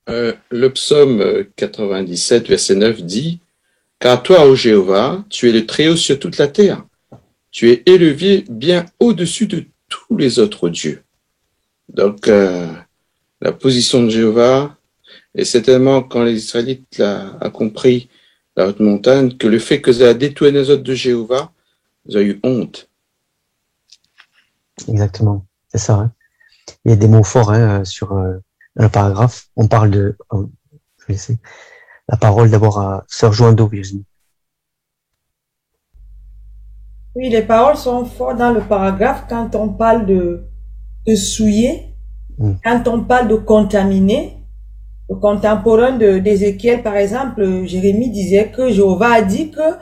Le psaume 97, verset 9 dit « Car toi, ô Jéhovah, tu es le Très-Haut sur toute la terre. Tu es élevé bien au-dessus de tous les autres dieux. » Donc, la position de Jéhovah, et certainement quand les Israélites a compris la haute montagne, que le fait que ça a détourné les autres de Jéhovah, ils ont eu honte. Exactement, c'est ça. Hein. Il y a des mots forts sur le paragraphe. On parle de... je vais laisser la parole d'abord à Sœur Joando, Virginie. Oui, les paroles sont fortes dans le paragraphe quand on parle de souiller, quand on parle de contaminer. Le contemporain d'Ézéchiel, par exemple, Jérémie disait que Jéhovah a dit que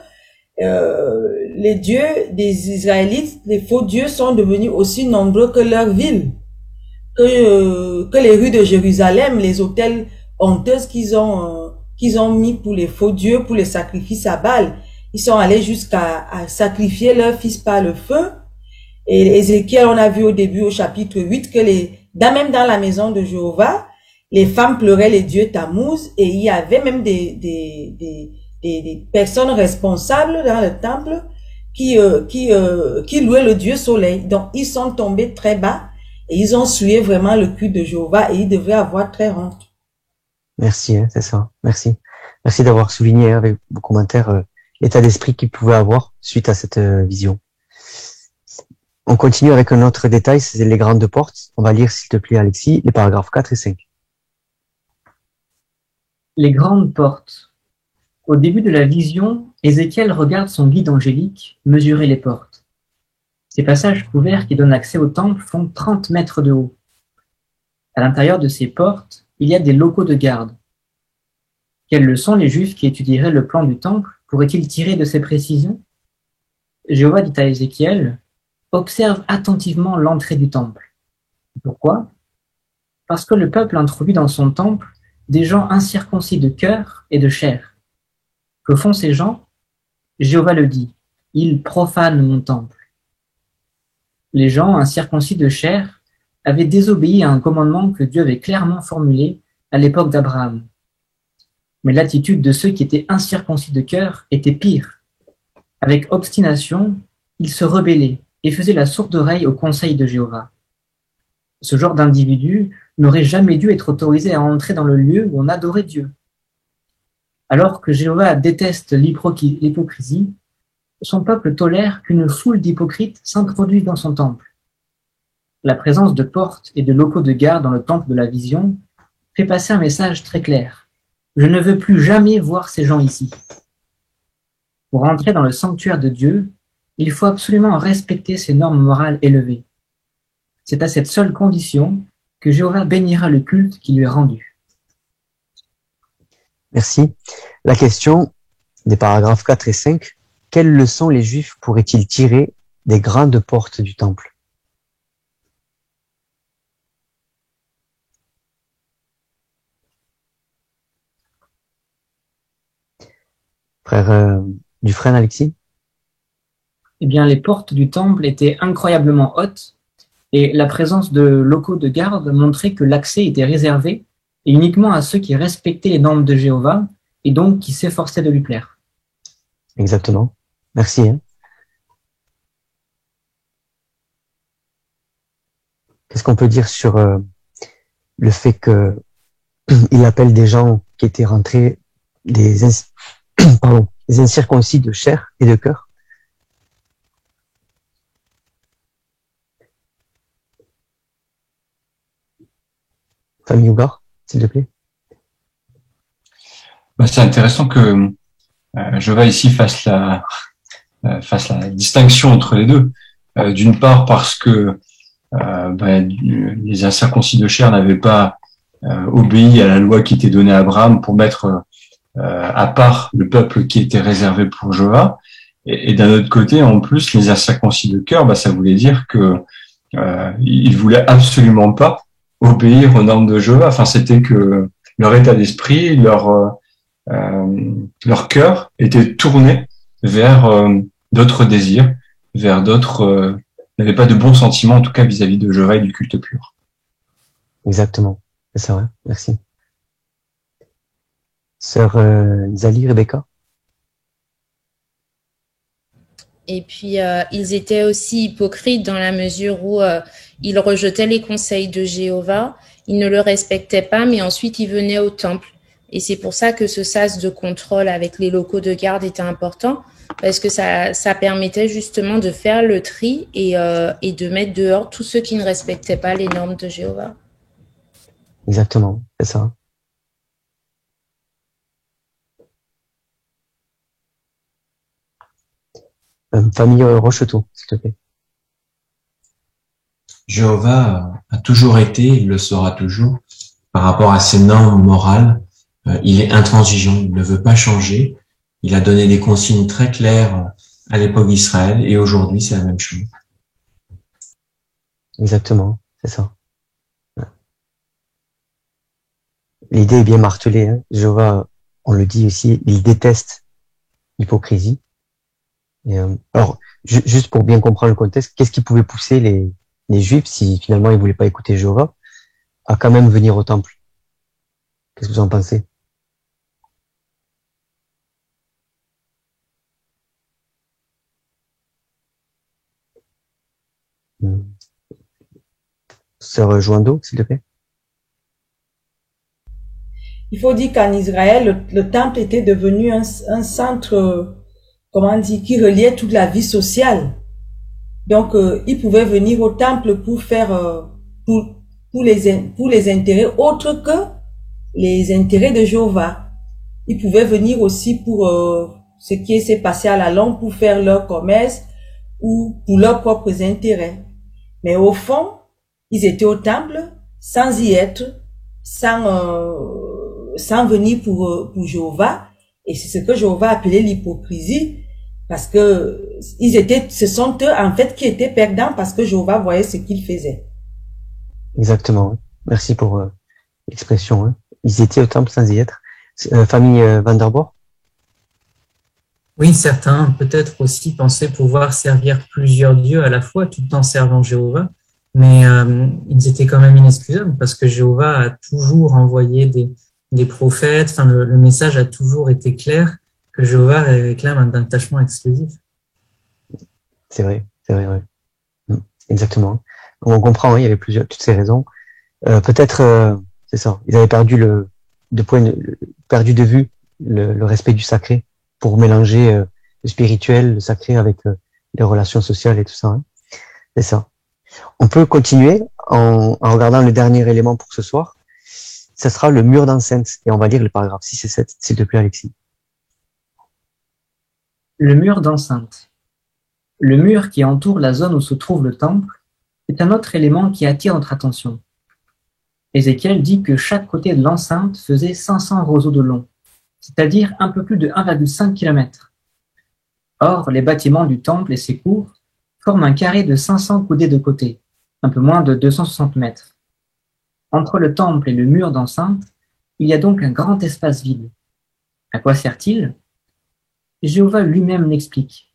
les dieux des Israélites, les faux dieux, sont devenus aussi nombreux que leurs villes, que les rues de Jérusalem, les autels honteux qu'ils ont mis pour les faux dieux, pour les sacrifices à Baal. Ils sont allés jusqu'à sacrifier leur fils par le feu. Et Ézéchiel, on a vu au début, au chapitre 8, que même dans la maison de Jéhovah, les femmes pleuraient les dieux Tammuz, et il y avait même des personnes responsables dans le temple qui louaient le dieu soleil. Donc, ils sont tombés très bas et ils ont souillé vraiment le culte de Jéhovah et ils devraient avoir très honte. Merci, c'est ça. Merci. Merci d'avoir souligné avec vos commentaires l'état d'esprit qu'ils pouvaient avoir suite à cette vision. On continue avec un autre détail, c'est les grandes portes. On va lire, s'il te plaît, Alexis, les paragraphes 4 et 5. Les grandes portes. Au début de la vision, Ézéchiel regarde son guide angélique mesurer les portes. Ces passages couverts qui donnent accès au temple font 30 mètres de haut. À l'intérieur de ces portes, il y a des locaux de garde. Quelles leçons les Juifs qui étudieraient le plan du temple pourraient-ils tirer de ces précisions? Jéhovah dit à Ézéchiel, « Observe attentivement l'entrée du temple. » Pourquoi? Parce que le peuple introduit dans son temple des gens incirconcis de cœur et de chair. Que font ces gens? Jéhovah le dit, ils profanent mon temple. Les gens incirconcis de chair avaient désobéi à un commandement que Dieu avait clairement formulé à l'époque d'Abraham. Mais l'attitude de ceux qui étaient incirconcis de cœur était pire. Avec obstination, ils se rebellaient et faisaient la sourde oreille au conseil de Jéhovah. Ce genre d'individu n'aurait jamais dû être autorisé à entrer dans le lieu où on adorait Dieu. Alors que Jéhovah déteste l'hypocrisie, son peuple tolère qu'une foule d'hypocrites s'introduise dans son temple. La présence de portes et de locaux de garde dans le temple de la vision fait passer un message très clair. Je ne veux plus jamais voir ces gens ici. Pour entrer dans le sanctuaire de Dieu, il faut absolument respecter ces normes morales élevées. C'est à cette seule condition que Jéhovah bénira le culte qui lui est rendu. Merci. La question des paragraphes 4 et 5, quelles leçons les Juifs pourraient-ils tirer des grandes portes du temple? Frère Dufresne, Alexis? Eh bien, les portes du temple étaient incroyablement hautes et la présence de locaux de garde montrait que l'accès était réservé et uniquement à ceux qui respectaient les normes de Jéhovah et donc qui s'efforçaient de lui plaire. Exactement. Merci. Qu'est-ce qu'on peut dire sur le fait que il appelle des gens qui étaient rentrés des incirconcis de chair et de cœur? Famille Ougar, s'il te plaît. C'est intéressant que Jéhovah ici fasse la distinction entre les deux. D'une part parce que les incirconcis de chair n'avaient pas obéi à la loi qui était donnée à Abraham pour mettre à part le peuple qui était réservé pour Jéhovah. Et d'un autre côté, en plus, les incirconcis de cœur, ça voulait dire que ils voulaient absolument pas obéir aux normes de Jéhovah. Enfin, c'était que leur état d'esprit, leur cœur était tourné vers d'autres désirs, vers d'autres n'avaient pas de bons sentiments, en tout cas vis-à-vis de Jéhovah et du culte pur. Exactement, c'est vrai. Merci. Sœur Zali, Rebecca. Et puis, ils étaient aussi hypocrites dans la mesure où ils rejetaient les conseils de Jéhovah, ils ne le respectaient pas, mais ensuite ils venaient au temple. Et c'est pour ça que ce sas de contrôle avec les locaux de garde était important, parce que ça permettait justement de faire le tri et de mettre dehors tous ceux qui ne respectaient pas les normes de Jéhovah. Exactement, c'est ça. Famille Rocheteau, s'il te plaît. Jéhovah a toujours été, il le sera toujours, par rapport à ses normes morales. Il est intransigeant, il ne veut pas changer. Il a donné des consignes très claires à l'époque d'Israël et aujourd'hui c'est la même chose. Exactement, c'est ça. L'idée est bien martelée. Jéhovah, on le dit aussi, il déteste l'hypocrisie. Et, alors, juste pour bien comprendre le contexte, qu'est-ce qui pouvait pousser les Juifs, si finalement ils voulaient pas écouter Jéhovah, à quand même venir au temple? Qu'est-ce que vous en pensez? Sœur Joando, s'il te plaît. Il faut dire qu'en Israël, le temple était devenu un centre, comment on dit, qui reliait toute la vie sociale. Donc, ils pouvaient venir au temple pour faire, pour les intérêts autres que les intérêts de Jéhovah. Ils pouvaient venir aussi pour ce qui s'est passé à la longue, pour faire leur commerce ou pour leurs propres intérêts. Mais au fond, ils étaient au temple sans y être, sans venir pour Jéhovah. Et c'est ce que Jéhovah appelait l'hypocrisie, parce que ce sont eux en fait qui étaient perdants parce que Jéhovah voyait ce qu'ils faisaient. Exactement. Merci pour l'expression. ils étaient au temple sans y être. Famille Vanderborg? Oui, certains peut-être aussi pensaient pouvoir servir plusieurs dieux à la fois tout en servant Jéhovah, mais ils étaient quand même inexcusables parce que Jéhovah a toujours envoyé des prophètes, enfin le message a toujours été clair que Jéhovah réclame un attachement exclusif. C'est vrai, ouais. Exactement. On comprend, hein, il y avait toutes ces raisons. Peut-être, c'est ça, ils avaient perdu perdu de vue le respect du sacré pour mélanger le spirituel, le sacré avec les relations sociales et tout ça. Hein. C'est ça. On peut continuer en regardant le dernier élément pour ce soir. Ce sera le mur d'enceinte. Et on va lire le paragraphe 6 et 7, s'il te plaît, Alexis. Le mur d'enceinte. Le mur qui entoure la zone où se trouve le temple est un autre élément qui attire notre attention. Ézéchiel dit que chaque côté de l'enceinte faisait 500 roseaux de long, c'est-à-dire un peu plus de 1,5 km. Or, les bâtiments du temple et ses cours forment un carré de 500 coudées de côté, un peu moins de 260 mètres. Entre le temple et le mur d'enceinte, il y a donc un grand espace vide. À quoi sert-il? Jéhovah lui-même l'explique.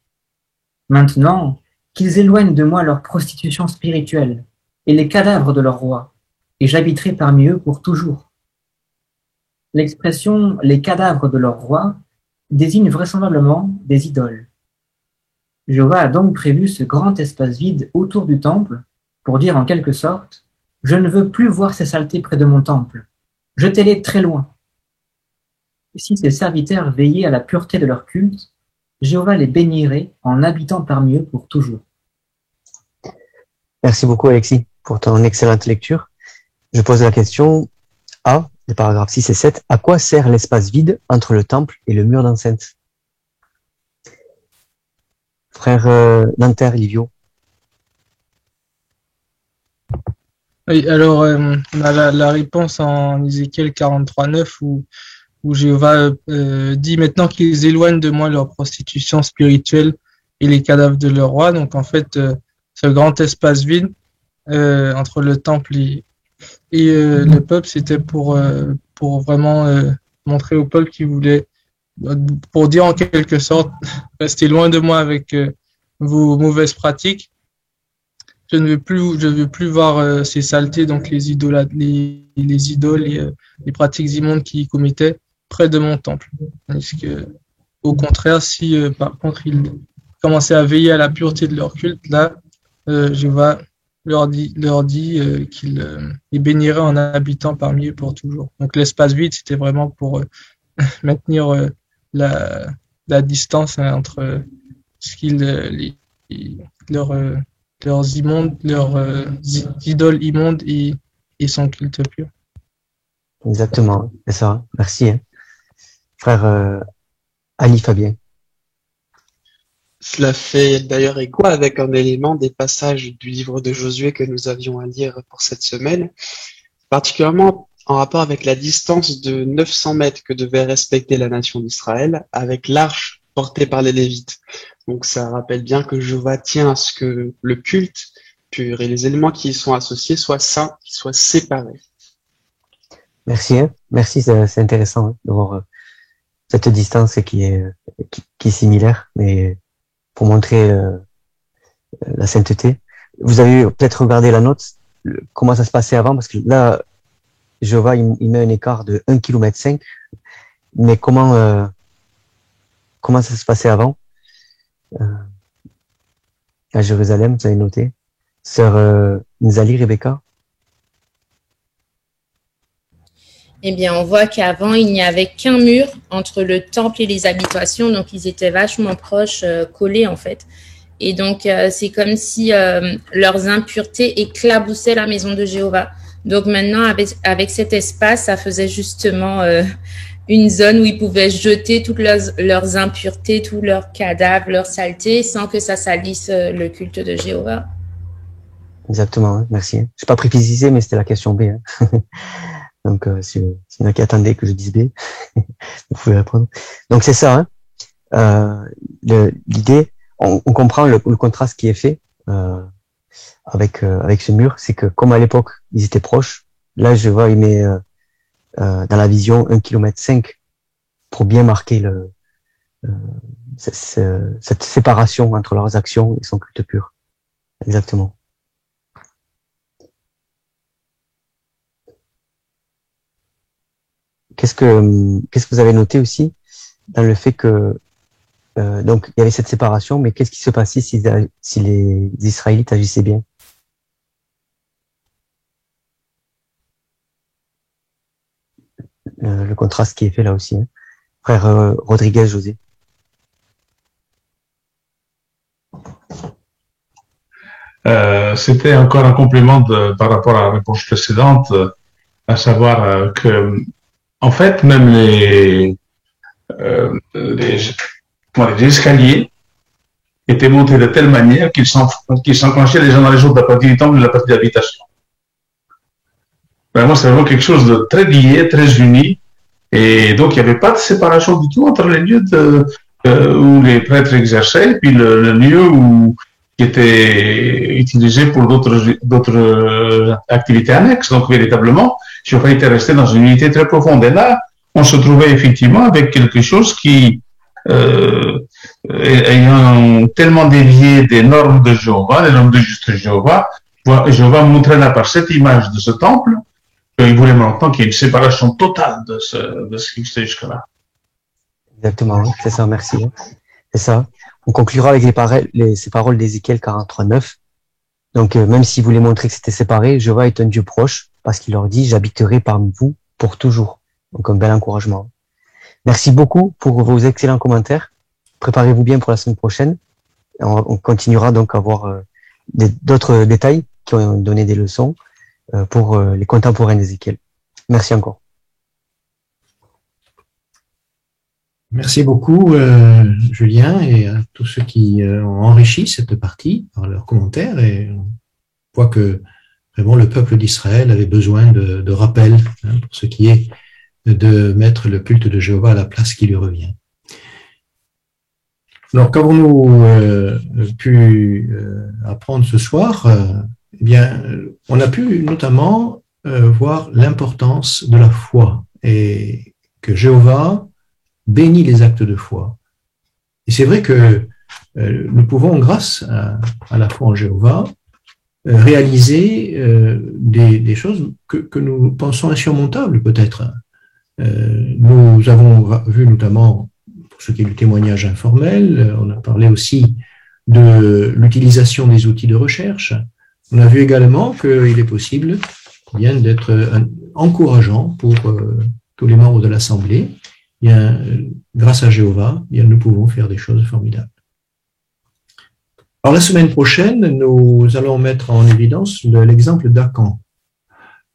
Maintenant, qu'ils éloignent de moi leur prostitution spirituelle et les cadavres de leurs rois, et j'habiterai parmi eux pour toujours. L'expression « les cadavres de leurs rois » désigne vraisemblablement des idoles. Jéhovah a donc prévu ce grand espace vide autour du temple pour dire en quelque sorte « je ne veux plus voir ces saletés près de mon temple, jetez-les très loin ». Si ses serviteurs veillaient à la pureté de leur culte, Jéhovah les bénirait en habitant parmi eux pour toujours. Merci beaucoup, Alexis, pour ton excellente lecture. Je pose la question A, les paragraphes 6 et 7. À quoi sert l'espace vide entre le temple et le mur d'enceinte? Frère Nanterre, Livio. Oui, alors on a la réponse en Ézéchiel 43:9 où Jéhovah dit maintenant qu'ils éloignent de moi leur prostitution spirituelle et les cadavres de leur roi. Donc en fait, ce grand espace vide entre le temple et le peuple, c'était pour vraiment montrer au peuple qu'il voulait, pour dire en quelque sorte, restez loin de moi avec vos mauvaises pratiques. Je ne veux plus voir ces saletés, donc les idoles et les pratiques immondes qu'ils commettaient près de mon temple. Parce que, au contraire, si par contre ils commençaient à veiller à la pureté de leur culte, là, Jéhovah leur dit qu'il les bénirait en habitant parmi eux pour toujours. Donc l'espace vide, c'était vraiment pour maintenir la distance entre ce qu'ils leurs idoles immondes et son culte pur. Exactement, c'est ça. Merci. Hein. Frère Ali Fabien. Cela fait d'ailleurs écho avec un élément des passages du livre de Josué que nous avions à lire pour cette semaine, particulièrement en rapport avec la distance de 900 mètres que devait respecter la nation d'Israël avec l'arche portée par les Lévites. Donc ça rappelle bien que Jéhovah tient à ce que le culte pur et les éléments qui y sont associés soient saints, qu'ils soient séparés. Merci, hein. Merci, c'est intéressant hein, de voir cette distance qui est similaire, mais pour montrer la sainteté. Vous avez peut-être regardé la note, comment ça se passait avant, parce que là, Jéhovah, il met un écart de 1,5 km, mais comment ça se passait avant à Jérusalem, vous avez noté. Sœur Nzali, Rebecca. Eh bien, on voit qu'avant, il n'y avait qu'un mur entre le temple et les habitations, donc ils étaient vachement proches, collés en fait. Et donc, c'est comme si leurs impuretés éclaboussaient la maison de Jéhovah. Donc maintenant, avec cet espace, ça faisait justement une zone où ils pouvaient jeter toutes leurs impuretés, tous leurs cadavres, leurs saletés, sans que ça salisse le culte de Jéhovah. Exactement, hein, merci. Je n'ai pas précisé, mais c'était la question B. Hein. Donc, s'il y en a qui attendaient que je dise B, vous pouvez répondre. Donc, c'est ça. Hein. L'idée, on comprend le contraste qui est fait avec ce mur, c'est que comme à l'époque, ils étaient proches, là, je vois, il met dans la vision 1,5 km pour bien marquer cette séparation entre leurs actions et son culte pur. Exactement. Qu'est-ce que vous avez noté aussi dans le fait que donc il y avait cette séparation, mais qu'est-ce qui se passait si les Israélites agissaient bien? Le contraste qui est fait là aussi, hein. Frère Rodriguez José. C'était encore un complément par rapport à la réponse précédente, à savoir que, en fait, même les escaliers étaient montés de telle manière qu'ils s'enclenchaient les uns dans les autres, de la partie du temple et de la partie d'habitation. Vraiment, c'est vraiment quelque chose de très lié, très uni. Et donc, il n'y avait pas de séparation du tout entre les lieux où les prêtres exerçaient et puis le lieu qui était utilisé pour d'autres activités annexes. Donc, véritablement, Jéhovah était resté dans une unité très profonde. Et là, on se trouvait effectivement avec quelque chose qui, ayant tellement dévié des normes de Jéhovah, des normes de juste Jéhovah, Jéhovah montrait là par cette image de ce temple, il voulait maintenant qu'il y ait une séparation totale de ce qui existait jusque-là. Exactement, c'est ça, merci. C'est ça. On conclura avec ces paroles d'Ézéchiel 43:9. Donc, même s'il voulait montrer que c'était séparé, Jéhovah est un Dieu proche, parce qu'il leur dit, j'habiterai parmi vous pour toujours. Donc, un bel encouragement. Merci beaucoup pour vos excellents commentaires. Préparez-vous bien pour la semaine prochaine. On continuera donc à voir d'autres détails qui ont donné des leçons pour les contemporains d'Ézéchiel. Merci encore. Merci beaucoup, Julien, et à tous ceux qui ont enrichi cette partie par leurs commentaires. Et on voit que vraiment le peuple d'Israël avait besoin de rappel, pour ce qui est de mettre le culte de Jéhovah à la place qui lui revient. Alors, qu'avons-nous pu apprendre ce soir? Eh bien, on a pu notamment voir l'importance de la foi et que Jéhovah bénit les actes de foi. Et c'est vrai que nous pouvons, grâce à la foi en Jéhovah, réaliser des choses que nous pensons insurmontables peut-être. Nous avons vu notamment, pour ce qui est du témoignage informel, on a parlé aussi de l'utilisation des outils de recherche. On a vu également qu'il est possible bien d'être encourageant pour tous les membres de l'Assemblée. Bien, grâce à Jéhovah, bien, nous pouvons faire des choses formidables. Alors la semaine prochaine, nous allons mettre en évidence l'exemple d'Akan.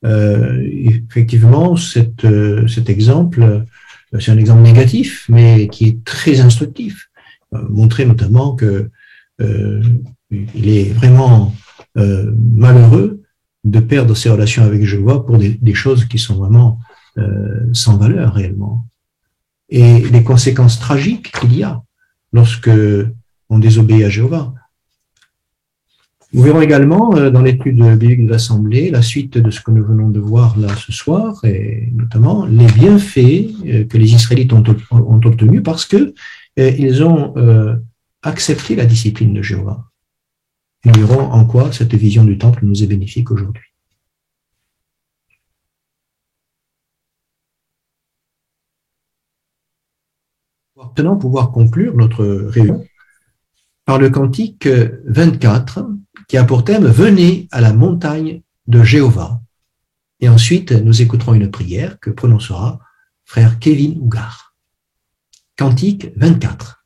Effectivement, cet exemple, c'est un exemple négatif, mais qui est très instructif. Montrer notamment que il est vraiment malheureux de perdre ses relations avec Jéhovah pour des choses qui sont vraiment sans valeur réellement. Et les conséquences tragiques qu'il y a lorsque on désobéit à Jéhovah. Nous verrons également dans l'étude biblique de l'Assemblée la suite de ce que nous venons de voir là ce soir, et notamment les bienfaits que les Israélites ont obtenus parce que ils ont accepté la discipline de Jéhovah. Et nous verrons en quoi cette vision du temple nous est bénéfique aujourd'hui. Maintenant, pouvoir conclure notre réunion par le cantique 24 qui a pour thème « Venez à la montagne de Jéhovah ». Et ensuite, nous écouterons une prière que prononcera frère Kevin Ougar. Cantique 24.